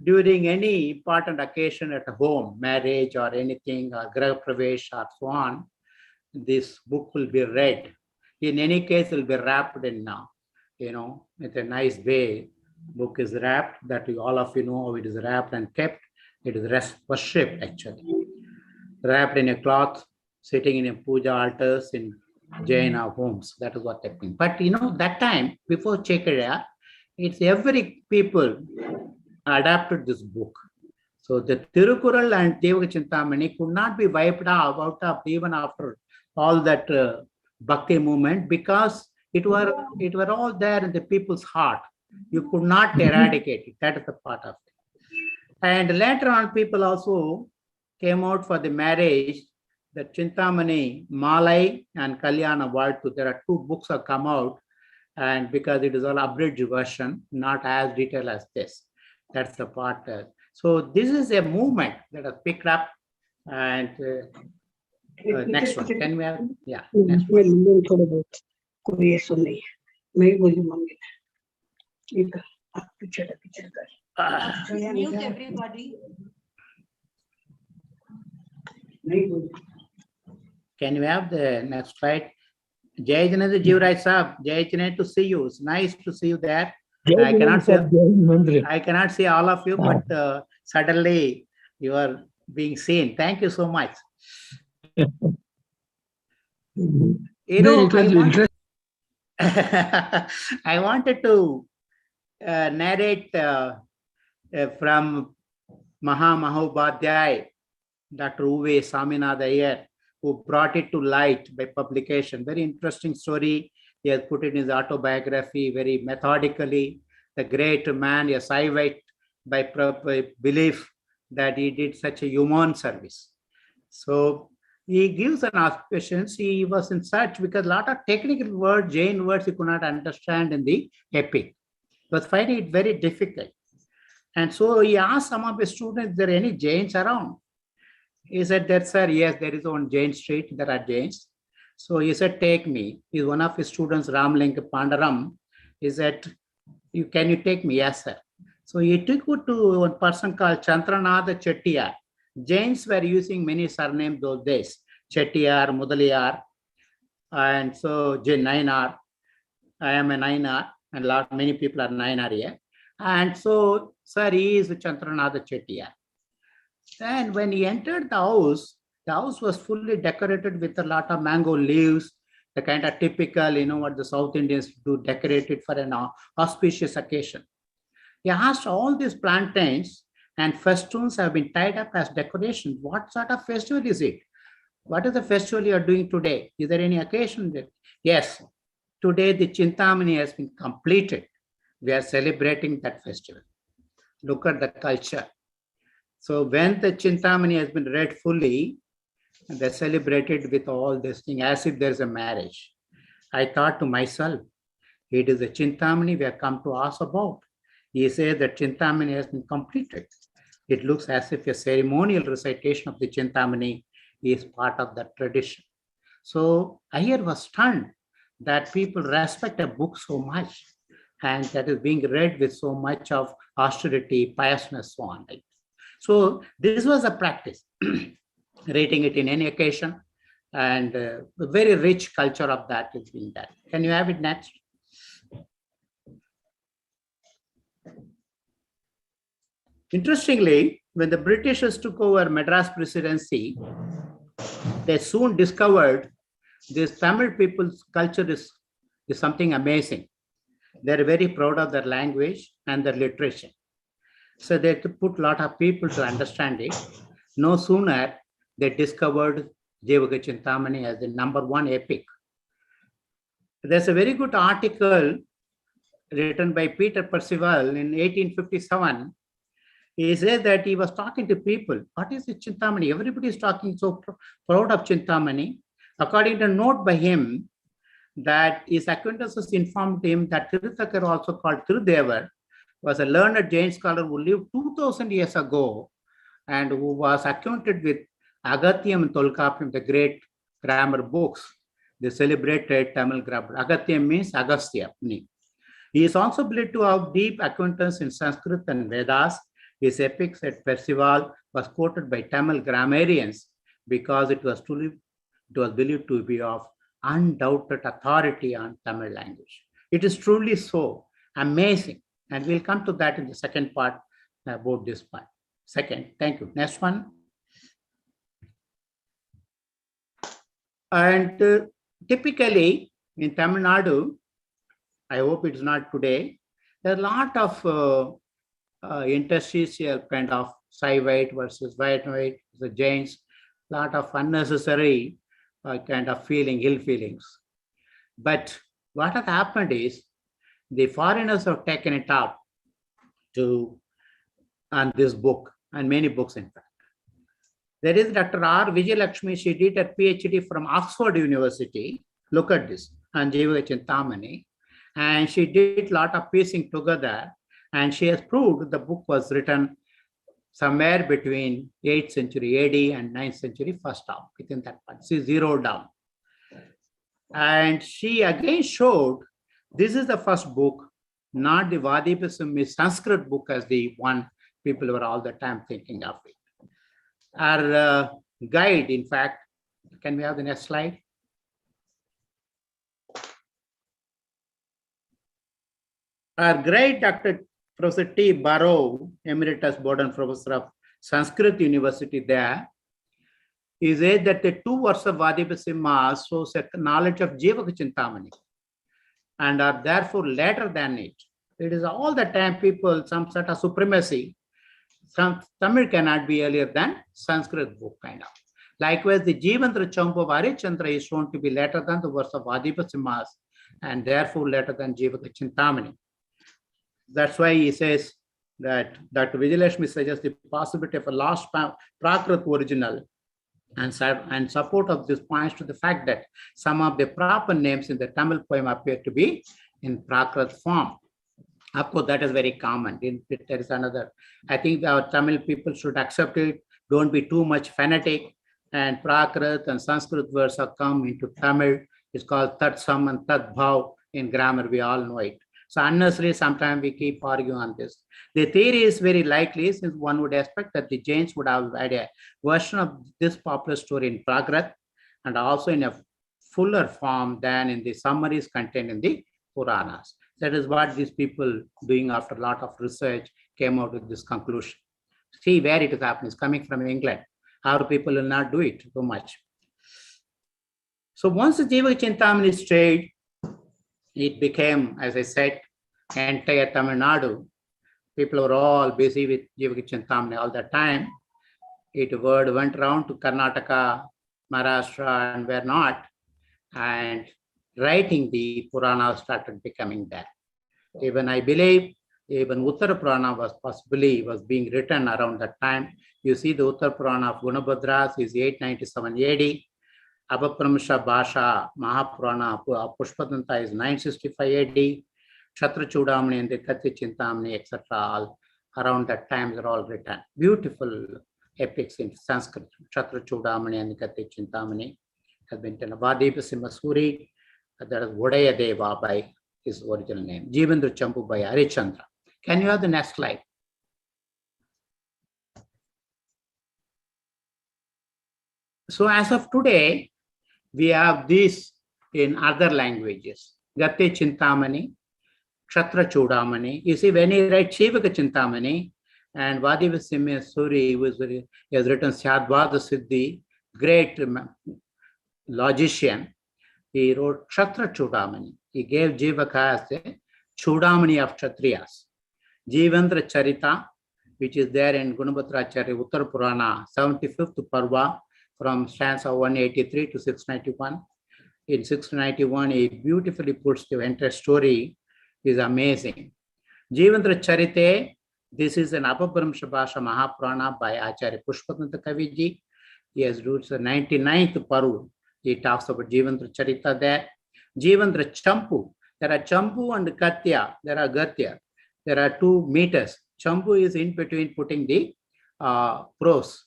during any important occasion at home, marriage or anything, or Graha Pravesh or so on, this book will be read. In any case, it will be wrapped in now, with a nice way. Book is wrapped, that all of you know how it is wrapped and kept. It is worshipped actually. Wrapped in a cloth, sitting in a puja altars in Jaina homes. That is what happened. But that time, before Chekadar, it's every people adapted this book. So the Tirukural and Jivaga Chintamani could not be wiped out of even after all that Bhakti movement, because it were all there in the people's heart. You could not eradicate it. That is the part of it. And later on, people also came out for the marriage. The Chintamani, Malai and Kalyana Vartu, there are 2 books have come out, and because it is all abridged version, not as detailed as this. That's the part. So this is a movement that has picked up, And next one. Can we have? Yeah. Next one. Mute everybody. Can we have the next slide? Jainology Dept sir, Jai to see you. It's nice to see you there. I cannot see all of you, but suddenly you are being seen. Thank you so much. You know, I wanted to narrate from Mahabadhyay, Dr. Uwe Saminatha Iyer, who brought it to light by publication. Very interesting story. He has put it in his autobiography very methodically. The great man, a Saivite by belief that he did such a human service. So he gives an auspiciation. He was in search because a lot of technical words, Jain words, he could not understand in the epic. He was finding it very difficult. And so he asked some of his students, is there any Jains around? He said, that, sir, yes, there is on Jain Street, there are Jains. So he said, take me. He's one of his students, Ramlink Pandaram. He said, can you take me? Yes, sir. So he took me to one person called Chandranatha Chettiar. Jains were using many surnames those days. Chettiar, Mudaliar, and so Nainar. I am a Nainar, and many people are Nainar here. And so, sir, he is Chandranatha Chettiar. And when he entered the house was fully decorated with a lot of mango leaves, the kind of typical, what the South Indians do, decorate it for an auspicious occasion. He asked all these plantains and festoons have been tied up as decoration. What sort of festival is it? What is the festival you are doing today? Is there any occasion? Yes, today the Chintamani has been completed. We are celebrating that festival. Look at the culture. So when the Chintamani has been read fully, they celebrated with all this thing as if there's a marriage. I thought to myself, it is a Chintamani we have come to ask about. He says that Chintamani has been completed. It looks as if a ceremonial recitation of the Chintamani is part of that tradition. So Iyer was stunned that people respect a book so much and that is being read with so much of austerity, piousness, so on. So this was a practice, reading it in any occasion, and a very rich culture of that is being done. Can you have it next? Interestingly, when the Britishers took over Madras presidency, they soon discovered this Tamil people's culture is something amazing. They're very proud of their language and their literature. So they put a lot of people to understand it. No sooner they discovered Jevaga Chintamani as the #1 epic. There's a very good article written by Peter Percival in 1857. He says that he was talking to people. What is the Chintamani? Everybody is talking so proud of Chintamani. According to a note by him, that his acquaintances informed him that Tirthakar, also called Tirudevar, was a learned Jain scholar who lived 2000 years ago and who was acquainted with Agatyam and Tolkappiyam, the great grammar books, the celebrated Tamil grammar. Agatyam means Agastya. He is also believed to have deep acquaintance in Sanskrit and Vedas. His epics at Percival was quoted by Tamil grammarians because it was believed to be of undoubted authority on Tamil language. It is truly so amazing. And we'll come to that in the second part about this part. Second, thank you. Next one. And typically in Tamil Nadu, I hope it's not today, there are a lot of interstitial kind of Saivite versus Vaishnavite, the Jains, a lot of unnecessary kind of ill feelings. But what has happened is the foreigners have taken it up on this book and many books in fact. There is Dr. R. Vijayalakshmi, she did a PhD from Oxford University. Look at this, on Jevaga Chintamani. And she did a lot of piecing together and she has proved the book was written somewhere between 8th century AD and 9th century first half, within that part. She zeroed down. And she again showed this is the first book, not the Vadipasammi Sanskrit book as the one people were all the time thinking of it. Our guide, in fact, can we have the next slide? Our great Dr. Professor T. Barrow, Emeritus Board Professor of Sanskrit University there, he said that the 2 works of Vadipasimha shows a knowledge of Jivaka Chintamani and are therefore later than it. It is all the time people, some sort of supremacy. Some Tamil cannot be earlier than Sanskrit book, kind of. Likewise, the Jivandra Champu of Harichandra is shown to be later than the works of Vadipasimhas and therefore later than Jivaka Chintamani. That's why he says that Dr. Vijayalakshmi suggests the possibility of a lost Prakrit original, and support of this points to the fact that some of the proper names in the Tamil poem appear to be in Prakrit form. Of course, that is very common. There is another. I think our Tamil people should accept it. Don't be too much fanatic. And Prakrit and Sanskrit words have come into Tamil. It's called Tatsam and Tatbhav in grammar. We all know it. So unnecessarily, sometimes we keep arguing on this. The theory is very likely, since one would expect that the Jains would have had a version of this popular story in Prakrit and also in a fuller form than in the summaries contained in the Puranas. That is what these people doing after a lot of research came out with this conclusion. See where it is happening. It's coming from England. Our people will not do it too much. So once the Jiva Chintamani stayed, it became, as I said, entire Tamil Nadu. People were all busy with Jiva Chintamani all the time. Word went around to Karnataka, Maharashtra, and where not. And writing the Purana started becoming there. Even I believe, even Uttara Purana was being written around that time. You see the Uttara Purana of Gunabhadras is 897 AD. Abhapramsha Bhasha Mahapurana of Pushpadanta is 965 AD. Chatra Chudamani and the Kati Chintamani, etc. all around that time are all written. Beautiful epics in Sanskrit. Chatra Chudamani and the Kati Chintamani has been done. Vadipasimha Suri, that is Vodaya Deva by his original name. Jivandra Champu by Harichandra. Can you have the next slide? So as of today, we have this in other languages. Gate Chintamani, Kshatra Chudamani. You see, when he writes Shivaka Chintamani and Vadipasimha Suri, he has written Syadvada Siddhi, great logician. He wrote Kshatra Chudamani. He gave Jivaka as the Chudamani of Kshatriyas. Jivandra Charita, which is there in Gunabhadracharya Uttara Purana, 75th Parva, from stanza 183 to 691. In 691, he beautifully puts the entire story. Is amazing. Jivandra Charite, this is an Apabharamsha Bhasha Mahapurana by Acharya Pushpadanta Kaviji. He has roots the 99th Paru. He talks about Jivandra Charita there. Jivandra Champu. There are Champu and Katya. There are Gatya. There are 2 meters. Champu is in between putting the prose.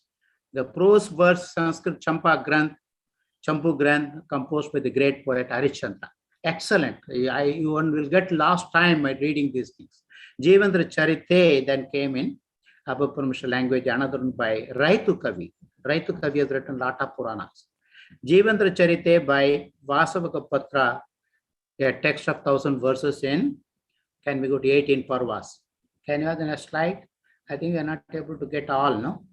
The prose verse Sanskrit Champa Granth, Champu Granth, composed by the great poet Harichandra. Excellent. One will get lost time by reading these things. Jivandra Charite then came in Abhaparamasha language, another one by Raitu Kavi. Raitu Kavi has written a lot of Puranas. Jivandra Charite by Vasavaka Patra, a text of 1,000 verses in, can we go to 18 Parvas? Can you have the next slide? I think we are not able to get all, no?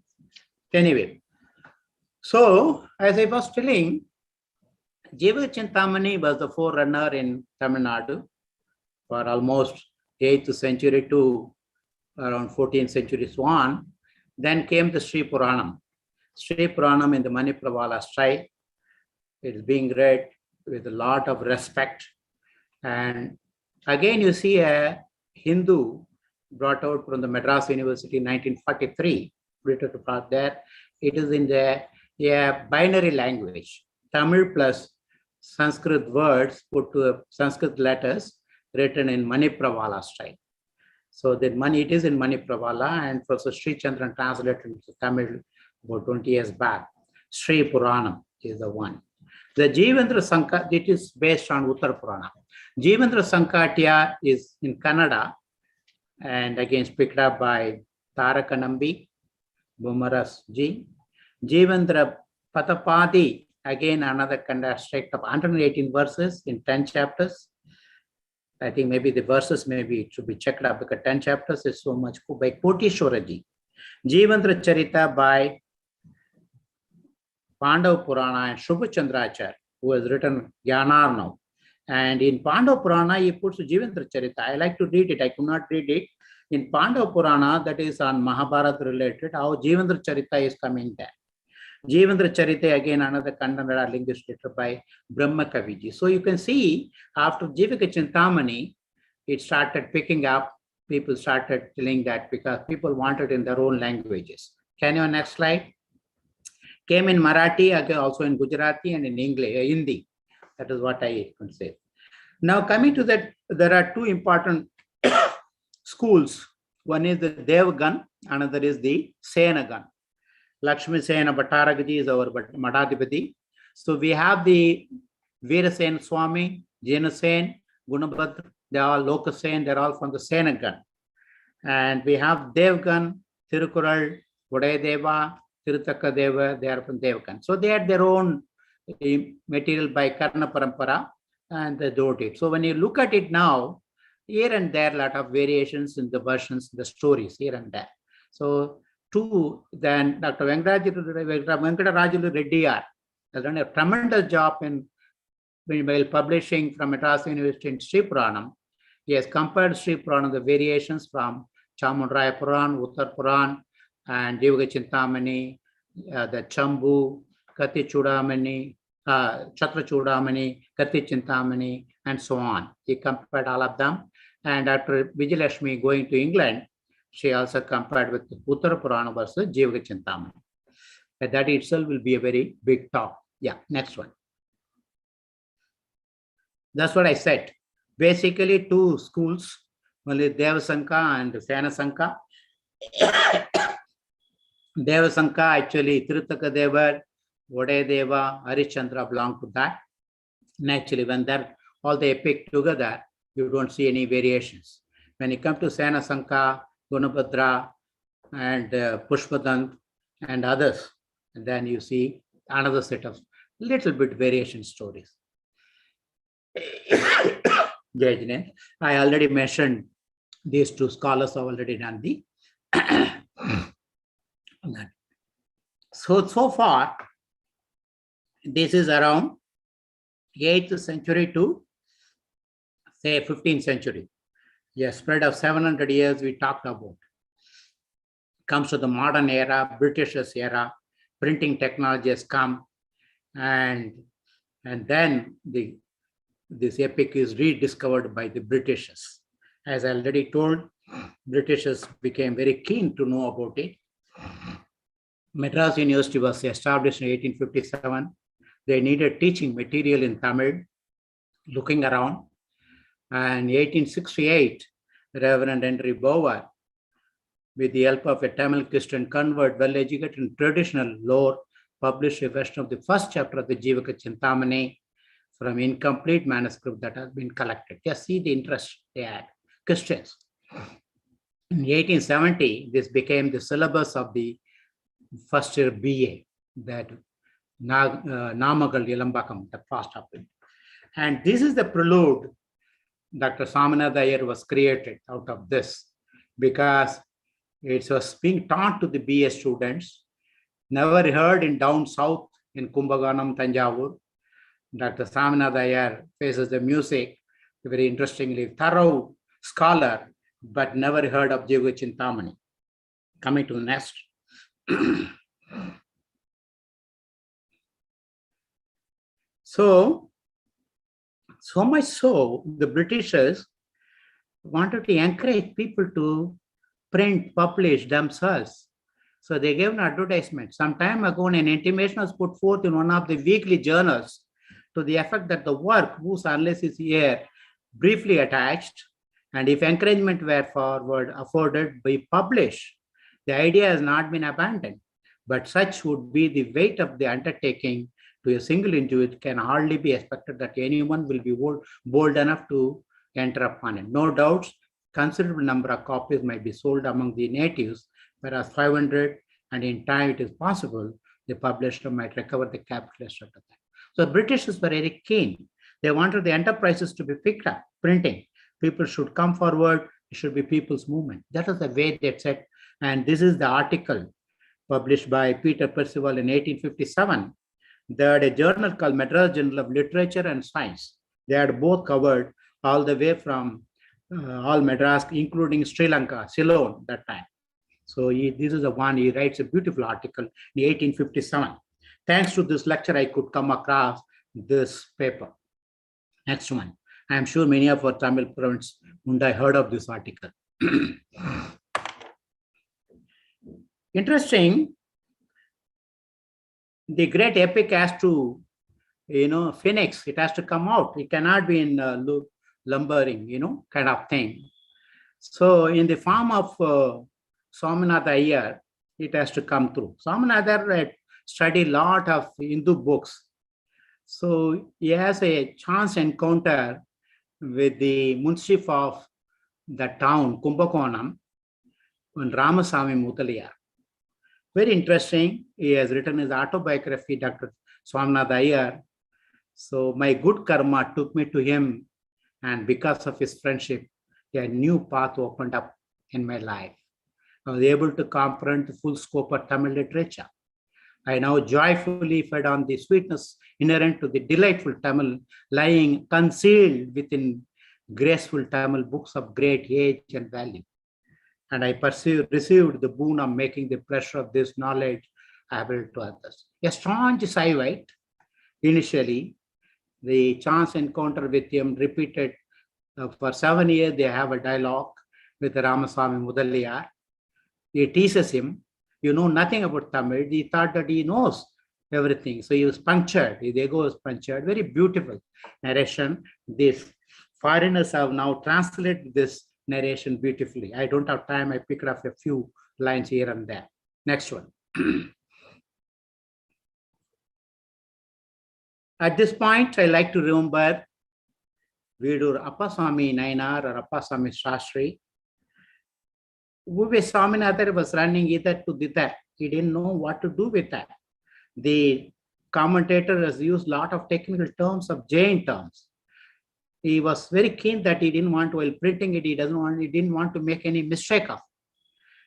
Anyway, so as I was telling, Jiva Chintamani was the forerunner in Tamil Nadu for almost 8th century to around 14th century so on. Then came the Sri Puranam. Sri Puranam in the Manipravala style. It is being read with a lot of respect. And again, you see a Hindu brought out from the Madras University in 1943, written there. It is in the binary language, Tamil plus Sanskrit words put to Sanskrit letters written in Manipravala style. So the money, it is in Manipravala, and Professor Sri Chandran translated into Tamil about 20 years back. Sri Puranam is the one. The Jivendra Sanka, it is based on Uttar Purana. Jivendra Sankatya is in Kannada, and again picked up by Taraka Nambi, Bumaras Ji. Jivendra Patapadi, again another Kannada straight up 118 verses in 10 chapters. I think maybe the verses maybe it should be checked up because 10 chapters is so much by Kotishwaraji. Jivendra Charita by Pandav Purana and Shubhachandrachar, who has written Gyanarnav. And in Pandav Purana, he puts Jivendra Charita. I like to read it. I could not read it. In Pandav Purana, that is on Mahabharata related, how Jivendra Charita is coming there. Jivendra Charita, again, another Kannada linguist written by Brahma Kaviji. So you can see after Jivaka Chintamani, it started picking up. People started telling that because people wanted in their own languages. Can you next slide? Came in Marathi, again also in Gujarati and in English, Hindi. That is what I can say. Now coming to that, there are two important schools. One is the Devgan, another is the Senagan. Lakshmi Sena Bhattaragaji is our Madhadipati. So we have the Veerasen Swami, Janasen, Gunabhadra, they are all Lokasen, they're all from the Senagan. And we have Devgan, Tirukural, Vodayadeva, Tirutaka, they are from Devgan. So they had their own material by Karna Parampara and they wrote it. So when you look at it now, here and there, a lot of variations in the versions, the stories here and there. So then Dr. Venkatarajulu Reddy has done a tremendous job while publishing from Madras University in Sri Puranam. He has compared Sri Puranam, the variations from Chamundraya Puran, Uttar Puran, and Jivaka Chintamani, the Chambu, Kati Chudamani, Chatra Chudamani, Kati Chintamani, and so on. He compared all of them. And after Vijayalakshmi going to England, she also compared with Uttar Purana versus Jivaka Chintamani. That itself will be a very big talk. Yeah, next one. That's what I said. Basically, two schools, only Devasanka and Senasanka. Devasanka, actually, Tirutaka Deva, Vodayadeva, Harishchandra belong to that. And actually, when they're all the epic together, you don't see any variations. When you come to Senasanka, Gunabhadra, and Pushpadant, and others, and then you see another set of little bit variation stories. I already mentioned these two scholars have already done the so far this is around 8th century to say 15th century. A spread of 700 years we talked about. Comes to the modern era, Britishers era, printing technology has come, and then this epic is rediscovered by the Britishers. As I already told, Britishers became very keen to know about it. Madras University was established in 1857. They needed teaching material in Tamil, looking around. And in 1868, Reverend Henry Bower, with the help of a Tamil Christian convert, well-educated in traditional lore, published a version of the first chapter of the Jivaka Chintamani from incomplete manuscript that has been collected. Just see the interest they had, Christians. In 1870, this became the syllabus of the first year BA, that Namagal Yelambakam, the first of it. And this is the prelude. Dr. Saminath Iyer was created out of this because it was being taught to the BA students, never heard in down south in Kumbhaganam, Tanjavur. Dr. Saminath Iyer faces the music, very interestingly thorough scholar, but never heard of Jivaka Chintamani. Coming to the next. So much so, the Britishers wanted to encourage people to print, publish themselves. So they gave an advertisement. Some time ago, an intimation was put forth in one of the weekly journals to the effect that the work, whose analysis is here briefly attached, And if encouragement were forward afforded, we publish. The idea has not been abandoned, but such would be the weight of the undertaking to a single individual can hardly be expected that anyone will be bold enough to enter upon it. No doubts, considerable number of copies might be sold among the natives, whereas 500, and in time it is possible the publisher might recover the capital out of that. So the British were very keen. They wanted the enterprises to be picked up, printing. People should come forward. It should be people's movement. That is the way they said. And this is the article published by Peter Percival in 1857. They had a journal called Madras Journal of Literature and Science. They had both covered all the way from all Madras, including Sri Lanka, Ceylon, that time. So this is the one, he writes a beautiful article in 1857. Thanks to this lecture, I could come across this paper. Next one. I'm sure many of our Tamil friends would have heard of this article. Interesting. The great epic has to, phoenix, it has to come out. It cannot be in lumbering, kind of thing. So in the form of Swaminatha Iyer, it has to come through. Swaminatha had studied a lot of Hindu books. So he has a chance encounter with the Munshif of the town, Kumbakonam, and Ramasamy Mudaliar. Very interesting. He has written his autobiography, Dr. Swaminatha Iyer. So my good karma took me to him, and because of his friendship, a new path opened up in my life. I was able to comprehend the full scope of Tamil literature. I now joyfully fed on the sweetness inherent to the delightful Tamil lying concealed within graceful Tamil books of great age and value. And I received the boon of making the pleasure of this knowledge available to others. A staunch Saivite, initially, the chance encounter with him repeated for 7 years. They have a dialogue with Ramasamy Mudaliar. He teases him, you know nothing about Tamil. He thought that he knows everything. So he was punctured, his ego was punctured. Very beautiful narration. These foreigners have now translated this narration beautifully. I don't have time. I picked up a few lines here and there. Next one. At this point, I like to remember Vidur Appaswamy Nainar or Appaswamy Shastri. Swaminathan was running either to that. He didn't know what to do with that. The commentator has used a lot of technical terms of Jain terms. He was very keen that he didn't want to, while printing it, he didn't want to make any mistake of.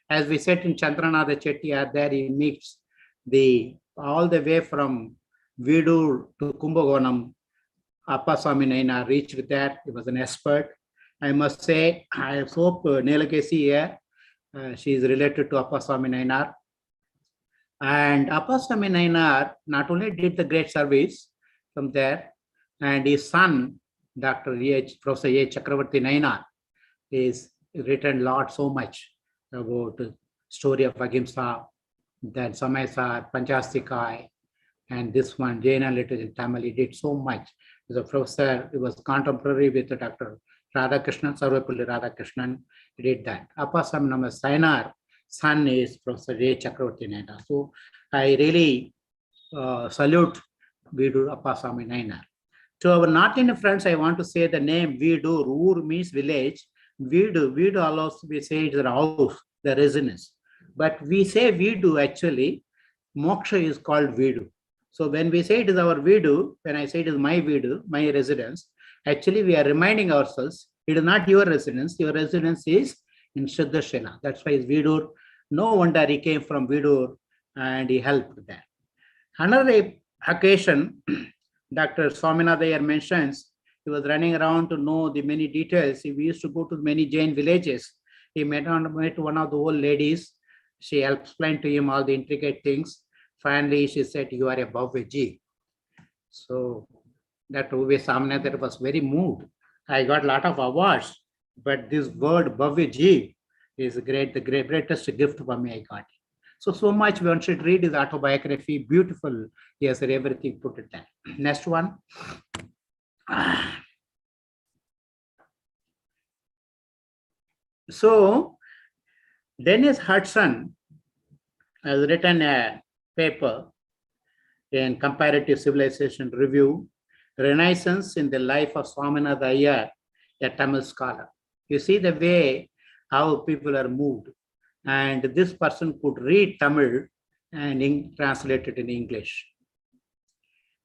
As we said in Chandranatha Chettiar, there he meets all the way from Vidur to Kumbakonam. Appaswamy Nainar reached there. He was an expert. I must say, I hope Neelakesi here, she is related to Appaswamy Nainar. And Appaswamy Nainar not only did the great service from there, and his son, Dr. Professor A. Chakravarti Nainar, is written a lot, so much about the story of Ahimsa, then Samaisar, Panchastikai, and this one, Jaina literature in Tamil. He did so much. He was a professor, he was contemporary with Dr. Radhakrishnan, Sarvapalli Radhakrishnan. He did that. Appaswamy Nainar, son is Professor A. Chakravarti Nainar. So I really salute Vidur Appaswamy Nainar. To our North Indian friends, I want to say the name Vidur. Ur means village. Vidu allows we say it's the house, the residence. But we say Vidu actually, moksha is called Vidu. So when we say it is our Vidu, when I say it is my Vidu, my residence, actually we are reminding ourselves, it is not your residence is in Siddhashila. That's why it's Vidur. No wonder he came from Vidur and he helped there. Another occasion, Dr. Swaminatha Iyer mentions, he was running around to know the many details. We used to go to many Jain villages. He met one of the old ladies. She explained to him all the intricate things. Finally, she said, you are a Bhavyaji. So that Swaminatha was very moved. I got a lot of awards, but this word Bhavyaji is the greatest gift for me I got. So much one should read his autobiography, beautiful. He has everything put it there. Next one. So Dennis Hudson has written a paper in Comparative Civilization Review, Renaissance in the Life of Swaminatha Iyer, a Tamil scholar. You see the way how people are moved. And this person could read Tamil and translate it in English.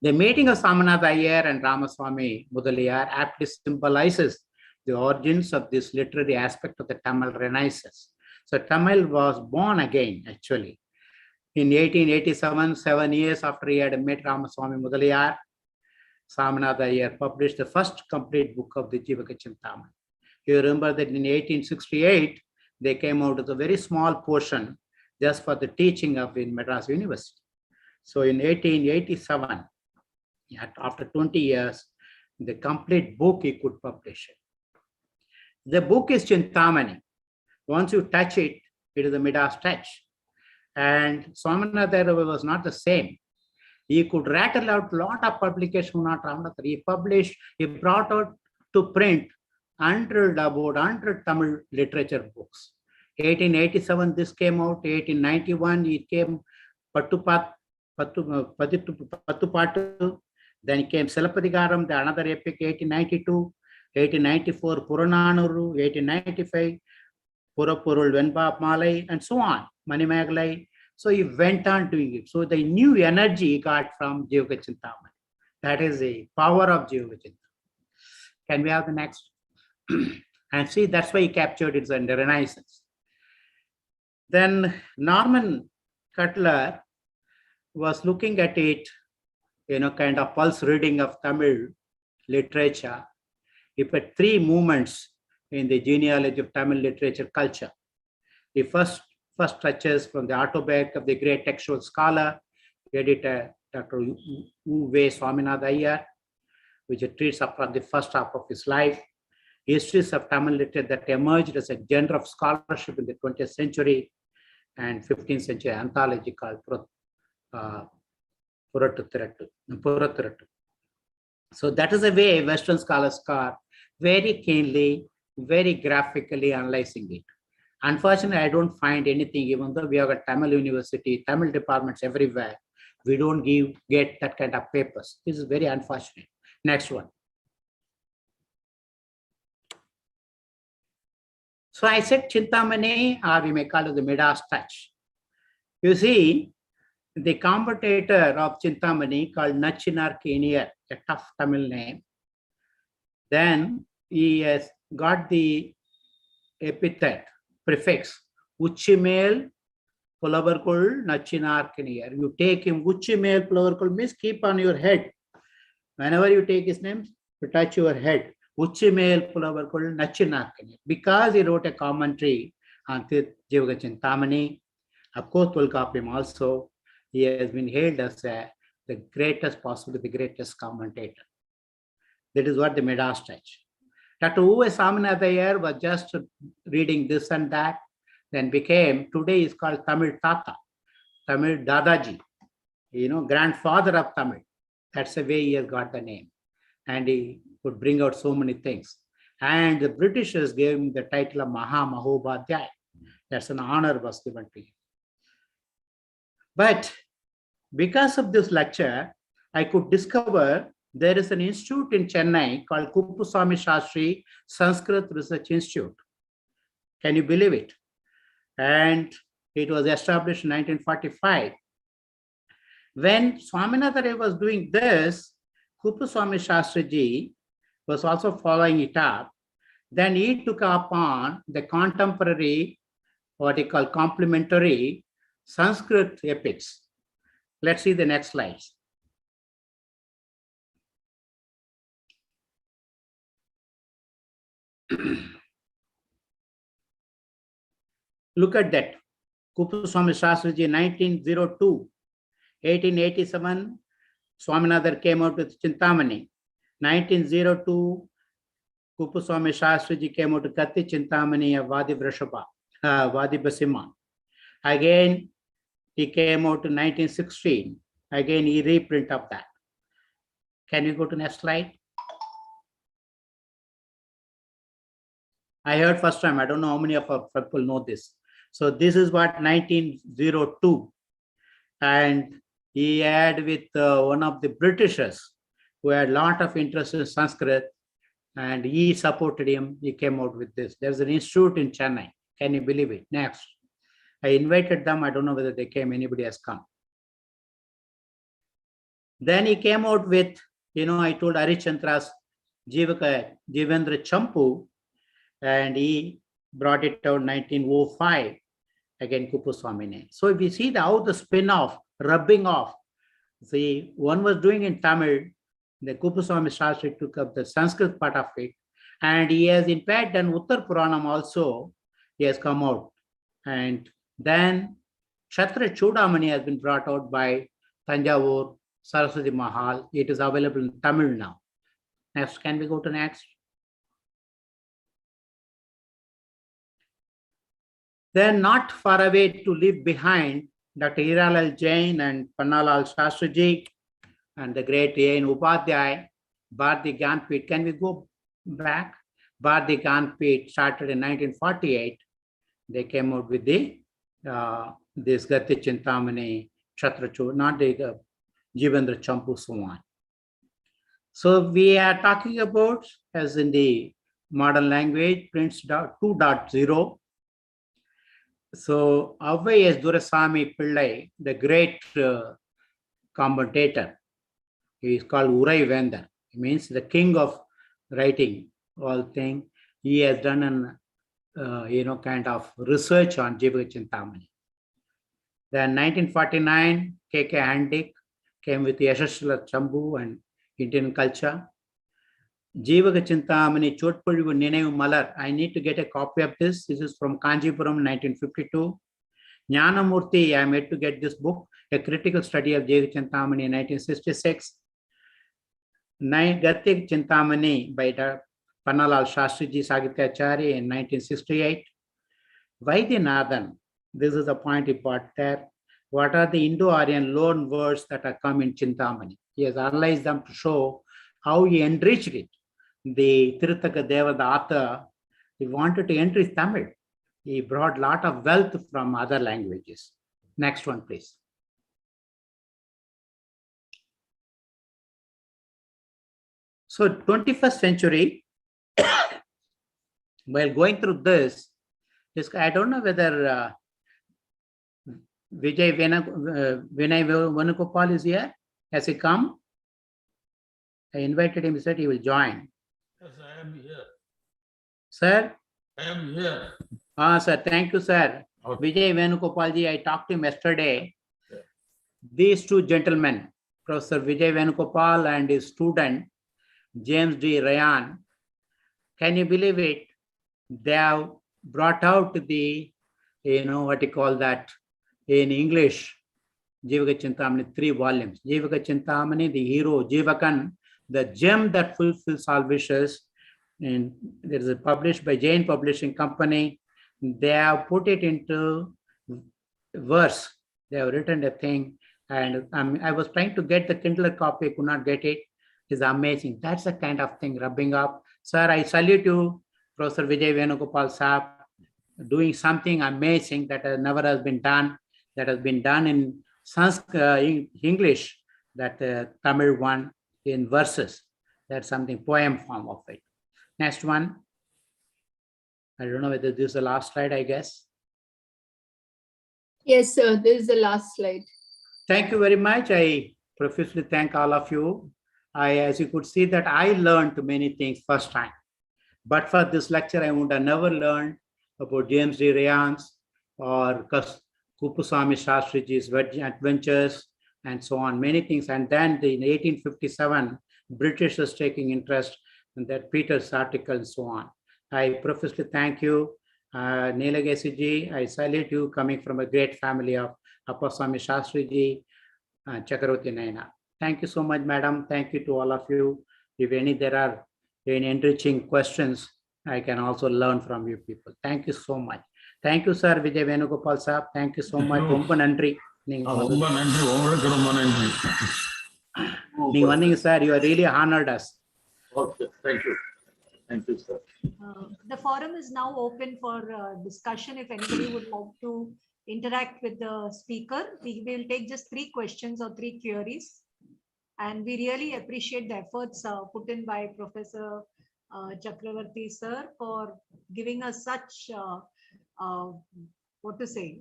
The meeting of Swaminatha Iyer and Ramaswamy Mudaliar aptly symbolizes the origins of this literary aspect of the Tamil Renaissance. So Tamil was born again, actually. In 1887, 7 years after he had met Ramaswamy Mudaliar, Swaminatha Iyer published the first complete book of the Jivaka Chintamani. You remember that in 1868, they came out with a very small portion just for the teaching of in Madras University. So in 1887, after 20 years, the complete book he could publish it. The book is Chintamani. Once you touch it, it is a Midas touch. And Swaminatha was not the same. He could rattle out a lot of publications. He published, he brought out to print about 100 Tamil literature books. 1887, this came out. 1891, it came Pattupattu. Then came Silappadigaram, the another epic, 1892. 1894, Purananuru, 1895, Purapurul Venba Malai, and so on, Manimagalai. So he went on doing it. So the new energy he got from Jivaka Chintamani. That is the power of Jivaka Chintamani. Can we have the next? And see, that's why he captured it in the Renaissance. Then Norman Cutler was looking at it, kind of pulse reading of Tamil literature. He put 3 movements in the genealogy of Tamil literature culture. The first touches from the autobiography of the great textual scholar, editor Dr. U.V. Swaminatha Iyer, which treats up from the first half of his life. Histories of Tamil literature that emerged as a genre of scholarship in the 20th century and 15th century anthology called Purathirattu. So that is the way Western scholars are very keenly, very graphically analyzing it. Unfortunately, I don't find anything, even though we have a Tamil university, Tamil departments everywhere, we don't get that kind of papers. This is very unfortunate. Next one. So I said Chintamani, or we may call it the Midas touch. You see, the commentator of Chintamani called Nachinar Kenier, a tough Tamil name. Then he has got the epithet, prefix, Uchimel Pulavarkul Nachinar Kenier. You take him, Uchimel Pulavarkul means keep on your head. Whenever you take his name, you touch your head. Uchimel Pulavarkul Nachinar Kenier. Because he wrote a commentary on Jivaka Chintamani, of course, Tulkapim also, he has been hailed as the greatest, possibly the greatest commentator. That is what the Midas touch. Dr. U.V. Swaminatha Iyer was just reading this and that, then today is called Tamil Tata, Tamil Dadaji, grandfather of Tamil. That's the way he has got the name. And he could bring out so many things. And the Britishers gave him the title of Maha Mahobadhyaya. That's an honor was given to him. But because of this lecture, I could discover there is an institute in Chennai called Kuppuswamy Shastri Sanskrit Research Institute. Can you believe it? And it was established in 1945. When Swaminatha Iyer was doing this, Kuppuswamy Shastri Ji was also following it up. Then he took upon the contemporary, what he called complementary Sanskrit epics. Let's see the next slides. Look at that. Kuppuswamy Shastri Ji, 1902, 1887, Swaminatha came out with Chintamani. 1902, Kuppuswamy Shastri Ji came out with Katti Chintamani of Vadi Basima. Again, he came out in 1916. Again, he reprint of that. Can you go to next slide? I heard first time. I don't know how many of our people know this. So this is what 1902. And he had with one of the Britishers who had a lot of interest in Sanskrit, and he supported him. He came out with this. There's an institute in Chennai. Can you believe it? Next. I invited them. I don't know whether they came. Anybody has come. Then he came out with, I told Harichandra's Jivendra Champu, and he brought it out 1905, again Kupuswamine. So if you see how the spin-off, rubbing off, see, one was doing in Tamil, the Kupuswami Shastri took up the Sanskrit part of it, and he has in fact done Uttar Puranam also, he has come out. And then Kshatriya Chudamani has been brought out by Tanjavur Saraswati Mahal. It is available in Tamil now. Next, can we go to next? Then not far away to leave behind, Dr. Hiralal Jain and Pannalal Shastriji and the great A.N. Upadhyay, Bharati Gyanpit. Can we go back? Bharati Gyanpit started in 1948. They came out with the this Gati Chintamani, Kshatriya, not the Jivendra Champu, so on. So we are talking about, as in the modern language, Prince 2.0. So Avvai S. Durasamy Pillai, the great commentator, he is called Urai Vendar. It means the king of writing all things. He has done an kind of research on Jivaka Chintamani. Then 1949, K.K. Handik came with the Yashashila Chambu and Indian culture. Jivaka Chintamani Chotpurivu Ninevu Malar. I need to get a copy of this. This is from Kanjipuram, 1952. Jnanamurti, I am yet to get this book, A Critical Study of Jivaka Chintamani in 1966. Gati Chintamani by Pannalal Shastriji Sagityacharya in 1968. Vaidyanathan, this is the point he brought there. What are the Indo-Aryan loan words that are come in Chintamani? He has analyzed them to show how he enriched it. The Tirthaka Deva, the author, he wanted to enrich Tamil. He brought a lot of wealth from other languages. Next one, please. So 21st century, while going through this, I don't know whether Vijay Vinay Venugopal is here. Has he come? I invited him. He said he will join. Yes, I am here. Sir? I am here. Sir, thank you, sir. Okay. Vijay Venugopalji, I talked to him yesterday. Yeah. These two gentlemen, Professor Vijay Venugopal and his student, James D. Ryan, can you believe it? They have brought out the, what you call that in English, Jivaka Chintamani, 3 volumes. Jivaka Chintamani, the hero, Jivakan, the gem that fulfills all wishes. And there is a published by Jain Publishing Company. They have put it into verse. They have written a thing. And I was trying to get the Kindle copy, could not get it. It's amazing. That's the kind of thing rubbing up. Sir, I salute you, Professor Vijay Venugopal Saab, doing something amazing that never has been done, that has been done in English, that Tamil one in verses. That's something, poem form of it. Next one. I don't know whether this is the last slide, I guess. Yes, sir, this is the last slide. Thank you very much. I profusely thank all of you. As you could see that I learned many things first time. But for this lecture, I would have never learned about James D. Ryan's or Kupuswami Shastriji's adventures and so on, many things. And then in 1857, British was taking interest in that Peter's article and so on. I profusely thank you, Nilagesi ji. I salute you coming from a great family of Appaswami Shastriji, Chakravarti Naina. Thank you so much, madam. Thank you to all of you. If there are any enriching questions, I can also learn from you people. Thank you so much. Thank you, sir, Vijay Venugopal sir. Thank you so much. Romba nandri. Sir, you really honored us. Okay, thank you. Thank you, sir. The forum is now open for discussion. If anybody would like to interact with the speaker, we will take just 3 questions or 3 queries. And we really appreciate the efforts put in by Professor Chakravarti sir for giving us such, what to say,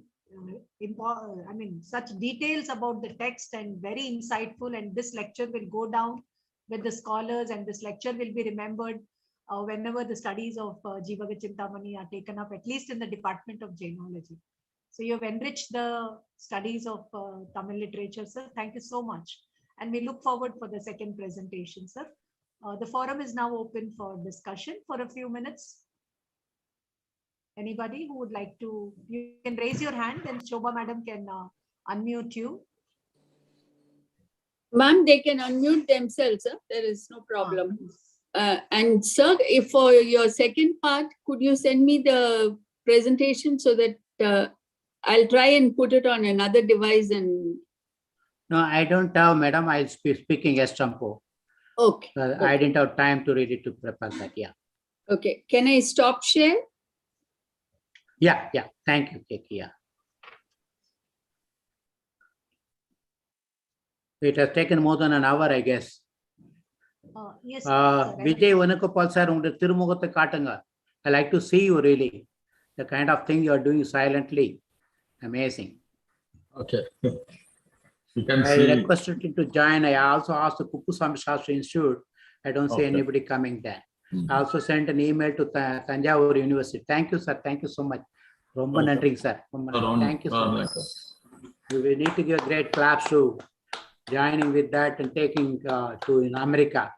I mean, such details about the text and very insightful. And this lecture will go down with the scholars, and this lecture will be remembered whenever the studies of Jivaga Chintamani are taken up, at least in the Department of Jainology. So you have enriched the studies of Tamil literature, sir. Thank you so much. And we look forward for the second presentation, sir. The forum is now open for discussion for a few minutes. Anybody who would like to, you can raise your hand and Shobha madam can unmute you. Ma'am, they can unmute themselves, sir. There is no problem. And sir, if for your second part, could you send me the presentation so that I'll try and put it on another device and... No, I don't have, madam. I'll be speaking extempo. Okay. I didn't have time to read it to prepare that. Yeah. Okay. Can I stop share? Yeah. Thank you, Keki. Yeah. It has taken more than an hour, I guess. Yes. Vijay Vanukapal sir, unga Tirumugatha Katanga. I like to see you really. The kind of thing you are doing silently. Amazing. Okay. You can I see. requested him to join. I also asked the Kuppuswamy Shastri Institute. I don't see anybody coming there. I also sent an email to Tanjavur University. Thank you, sir. Thank you so much. Romba nandri, sir. Thank you so much. We need to give a great clap to joining with that and taking to in America.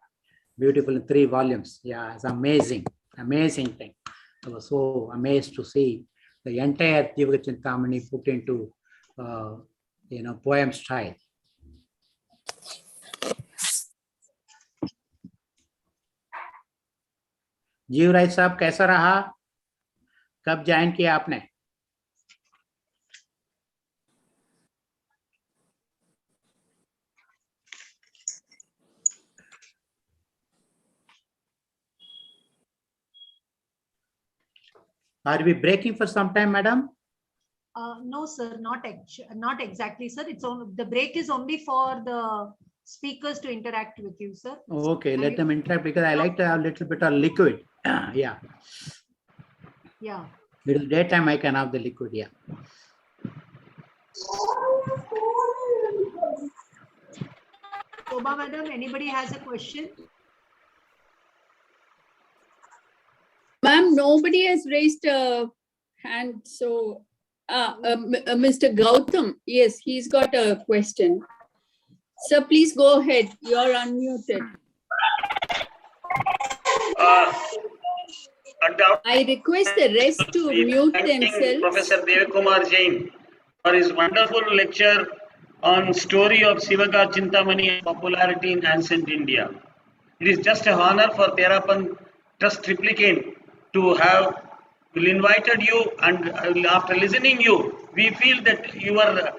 Beautiful in 3 volumes. Yeah, it's amazing. Amazing thing. I was so amazed to see the entire Jivaga Chintamani put into poem style. Jivraj साहब कैसा रहा? कब join किया आपने? Are we breaking for some time, madam? No, sir, not exactly, sir. It's on, the break is only for the speakers to interact with you, sir. Okay, let them interact because I like to have a little bit of liquid. Yeah. Yeah. Little daytime I can have the liquid. Yeah. Shobha madam, anybody has a question? Ma'am, nobody has raised a hand. So, Mr. Gautam, yes, he's got a question. Sir, please go ahead. You're unmuted. I request the rest to mute themselves. Professor Devakumar Jain for his wonderful lecture on story of Jivaga Chintamani and popularity in ancient India. It is just an honor for Therapan Trust Triplicane to have invited you, and after listening you, we feel that your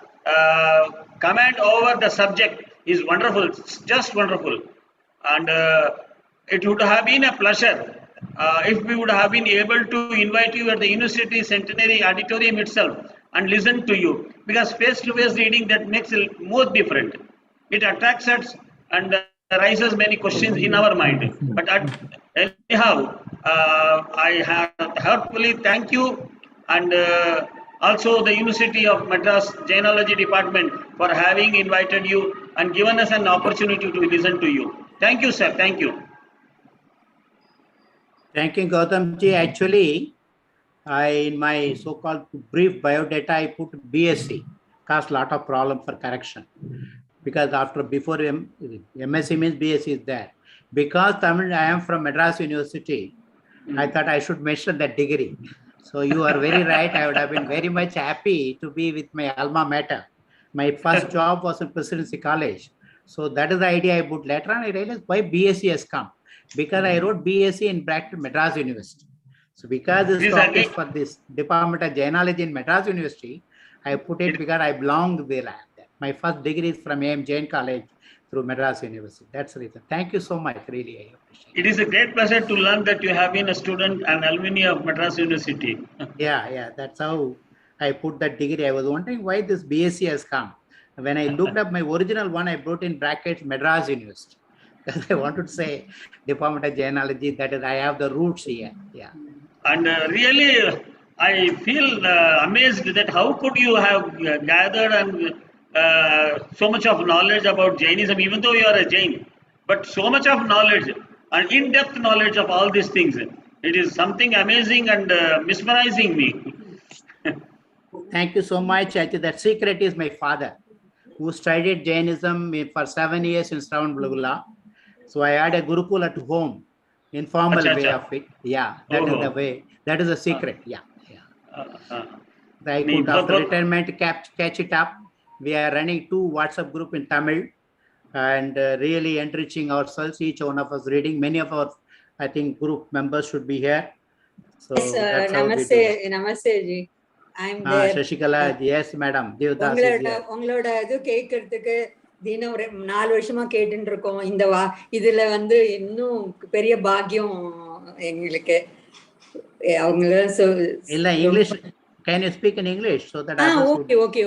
comment over the subject is wonderful, just wonderful. And it would have been a pleasure if we would have been able to invite you at the University Centenary Auditorium itself and listen to you, because face-to-face reading that makes it more different. It attracts us and raises many questions in our mind. But anyhow, I have heartfully thank you, and also the University of Madras Jainology Department for having invited you and given us an opportunity to listen to you. Thank you, sir. Thank you. Thank you, Gautam ji. Actually, in my so-called brief biodata, I put BSc, caused a lot of problem for correction. Because before MSc means BSc is there. Because I am from Madras University, I thought I should mention that degree. So you are very right. I would have been very much happy to be with my alma mater. My first job was in Presidency College. So that is the idea I put. Later on, I realized why BSc has come. Because I wrote BSc in bracket Madras University. So because this talk is for this Department of Jainology in Madras University, I put it because I belonged there. My first degree is from AM Jain College, through Madras University. That's the reason. Thank you so much. Really, I appreciate it. It is a great pleasure to learn that you have been a student and alumni of Madras University. Yeah. That's how I put that degree. I was wondering why this BSc has come. When I looked up my original one, I wrote in brackets Madras University. Because I wanted to say Department of Jainology, that is, I have the roots here. Yeah. And really, I feel amazed that how could you have gathered and so much of knowledge about Jainism, even though you are a Jain, but so much of knowledge and in-depth knowledge of all these things. It is something amazing and mesmerizing me. Thank you so much. I think that secret is my father, who studied Jainism for 7 years in Shravanbelagula. So I had a Gurukul at home, informal Acha, way acha. of it. Yeah, that is the way. That is the secret. Yeah. Uh, I me, could, after retirement, catch it up. We are running 2 WhatsApp group in Tamil and really enriching ourselves, each one of us reading. Many of our, I think, group members should be here. So Yes, that's how we do. namaste, namaste ji. I'm there. Shashikala, yes, madam. Devdas is here. உங்களோட இது கேட்கறதுக்கு தினம் 4 வருஷமா கேட்டுட்டு இருக்கோம். இந்த இதுல வந்து இன்னும் பெரிய பாக்கியம் எங்களுக்கு. அவங்கள இல்ல English. Can you speak in English so that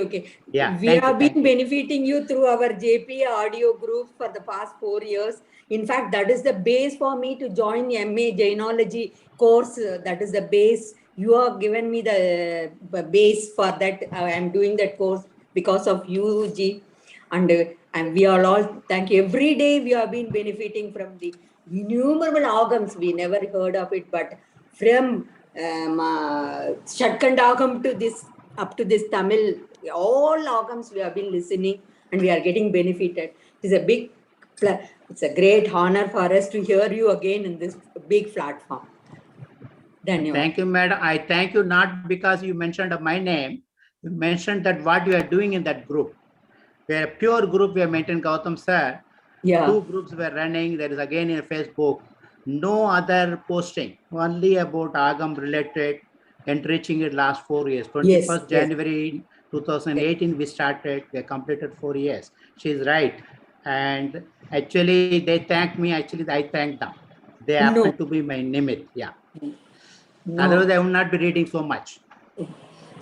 okay. Yeah, we have been benefiting you through our JP audio group for the past 4 years. In fact, that is the base for me to join MA Jainology course. That is the base. You have given me the base for that. I am doing that course because of you, Ji. And we are all, thank you. Every day we have been benefiting from the innumerable organs. We never heard of it, but from Shatkandagam to this, up to this Tamil, all organs we have been listening and we are getting benefited. It's a great honor for us to hear you again in this big platform. Thank you, madam. I thank you not because you mentioned my name. You mentioned that what you are doing in that group. We are a pure group. We have maintained Gautam sir. Yeah. 2 groups were running. There is again in Facebook. No other posting. Only about Agam related, enriching it last 4 years. 21st January 2018 we started. We completed 4 years. She is right. And actually they thank me. Actually I thank them. They happen to be my nimit. Yeah. No. Otherwise, I would not be reading so much.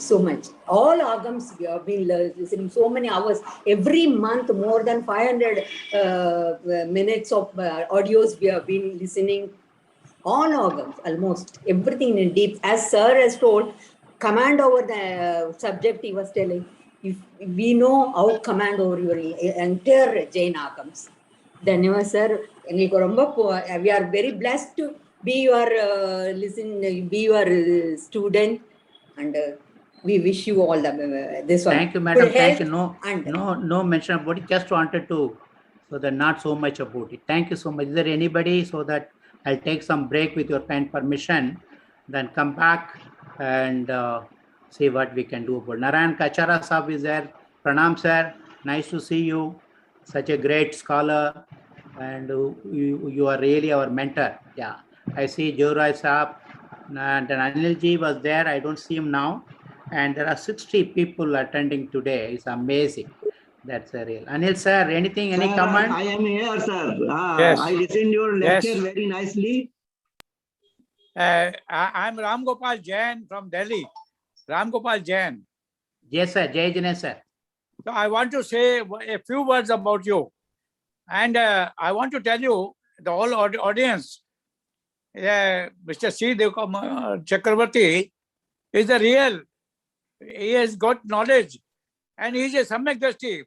So much. All organs we have been listening so many hours. Every month, more than 500 minutes of audios we have been listening. All organs, almost everything in deep. As sir has told, command over the subject he was telling. If we know how command over your entire Jain organs. Dhanyavad sir. We are very blessed to be your be your student, and we wish you all this one. Thank you, madam. Thank you. No mention about it. Just wanted to, so that not so much about it. Thank you so much. Is there anybody, so that I'll take some break with your kind permission, then come back and see what we can do about. Narayan Kachara Sahab is there. Pranam sir, nice to see you. Such a great scholar, and you are really our mentor. Yeah, I see Jorai Sahab, and Anil ji was there. I don't see him now. And there are 60 people attending today. It's amazing. That's a real. Anil sir, anything, any comment? I am here, sir. Yes. I listened your lecture very nicely. I'm Ram Gopal Jain from Delhi. Ram Gopal Jain. Yes, sir. Jai Jain, sir. So I want to say a few words about you. And I want to tell you, the whole audience, Mr. C. Chakravarti is the real. He has got knowledge and he is a Samyak Drashti.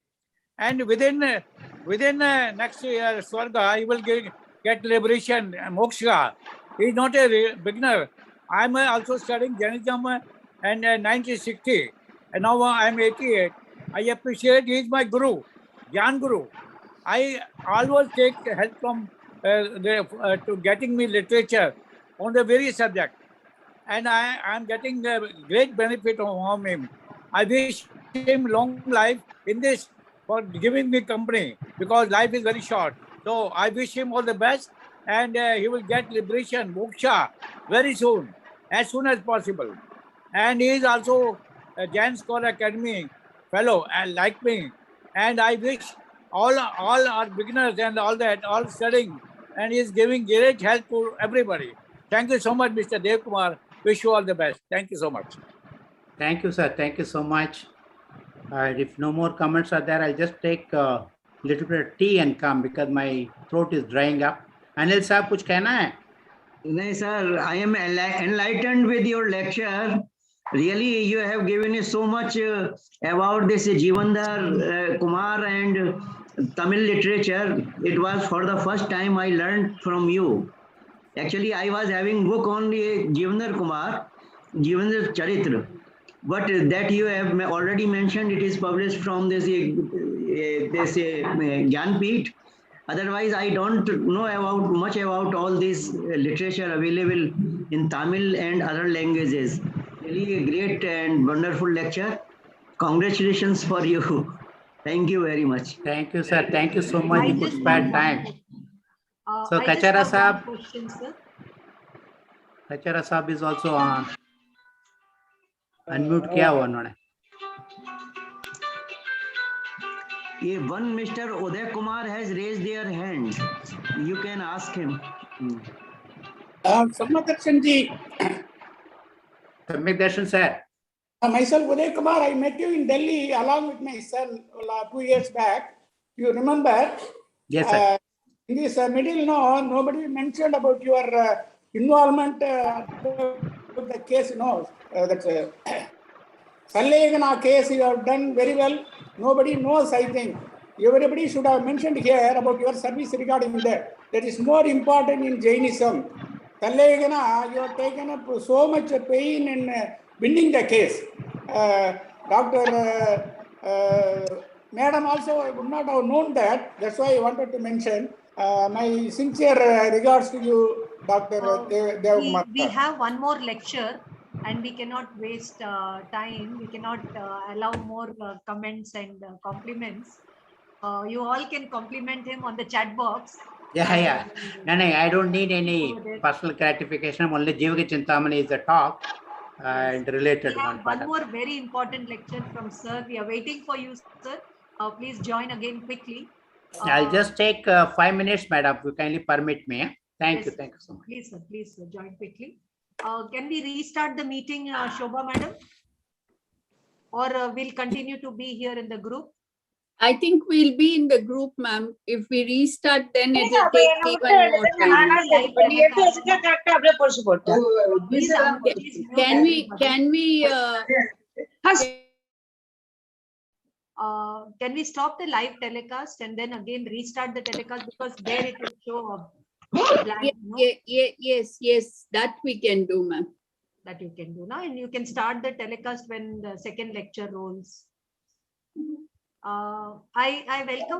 And within next year, Swarga, he will get liberation, moksha. He is not a beginner. I am also studying Jainism in 1960. And now I am 88. I appreciate he is my guru, Gyan Guru. I always take help from to getting me literature on the various subject. And I am getting great benefit from him. I wish him long life in this for giving me company, because life is very short. So I wish him all the best, and he will get liberation, moksha, very soon as possible. And he is also a Jain Scholar Academy fellow, like me. And I wish all are beginners and all that, all studying, and he is giving great help to everybody. Thank you so much, Mr. Dev Kumar. Wish you all the best. Thank you so much. Thank you, sir. Thank you so much. If no more comments are there, I'll just take a little bit of tea and come because my throat is drying up. Anil साहब कुछ कहना है? No, sir, I am enlightened with your lecture. Really, you have given me so much about this Jivandar Kumar and Tamil literature. It was for the first time I learned from you. Actually, I was having book on Jivandar Kumar, Jivandar Charitra. But that you have already mentioned, it is published from this Jnanpeeth. Otherwise, I don't know much about all this literature available in Tamil and other languages. Really a great and wonderful lecture. Congratulations for you. Thank you very much. Thank you, sir. Thank you so much. I You could just spare have one time. So, I just Kachara have one Saab. question, sir. Kachara साहब is also on. Unmute किया हुआ उन्होंने. One Mr. Uday Kumar has raised their hand. You can ask him. Samyak Darshan ji. Samyak Darshan sir. Myself Uday Kumar, I met you in Delhi along with my son 2 years back. You remember? Yes, sir. In this middle, nobody mentioned about your involvement with the case, that's Sallegana case you have done very well. Nobody knows, I think. Everybody should have mentioned here about your service regarding that. That is more important in Jainism. Sallegana, you have taken up so much pain in winning the case. Dr. Madam also would not have known that. That's why I wanted to mention. My sincere regards to you, Dr. Dev. We have one more lecture and we cannot waste time. We cannot allow more comments and compliments. You all can compliment him on the chat box. Yeah. No, I don't need any personal gratification. Only Jivaka Chintamani is the talk and related We have one. one more very important lecture from sir. We are waiting for you, sir. Please join again quickly. I'll just take 5 minutes, madam. You kindly permit me. Thank you so much. Please, sir, join quickly. Can we restart the meeting, Shobha, madam? Or we'll continue to be here in the group? I think we'll be in the group, ma'am. If we restart, then it will take even more time. Can we stop the live telecast and then again restart the telecast, because there it will show up. Yes, that we can do, ma'am. That you can do now, and you can start the telecast when the second lecture rolls. I welcome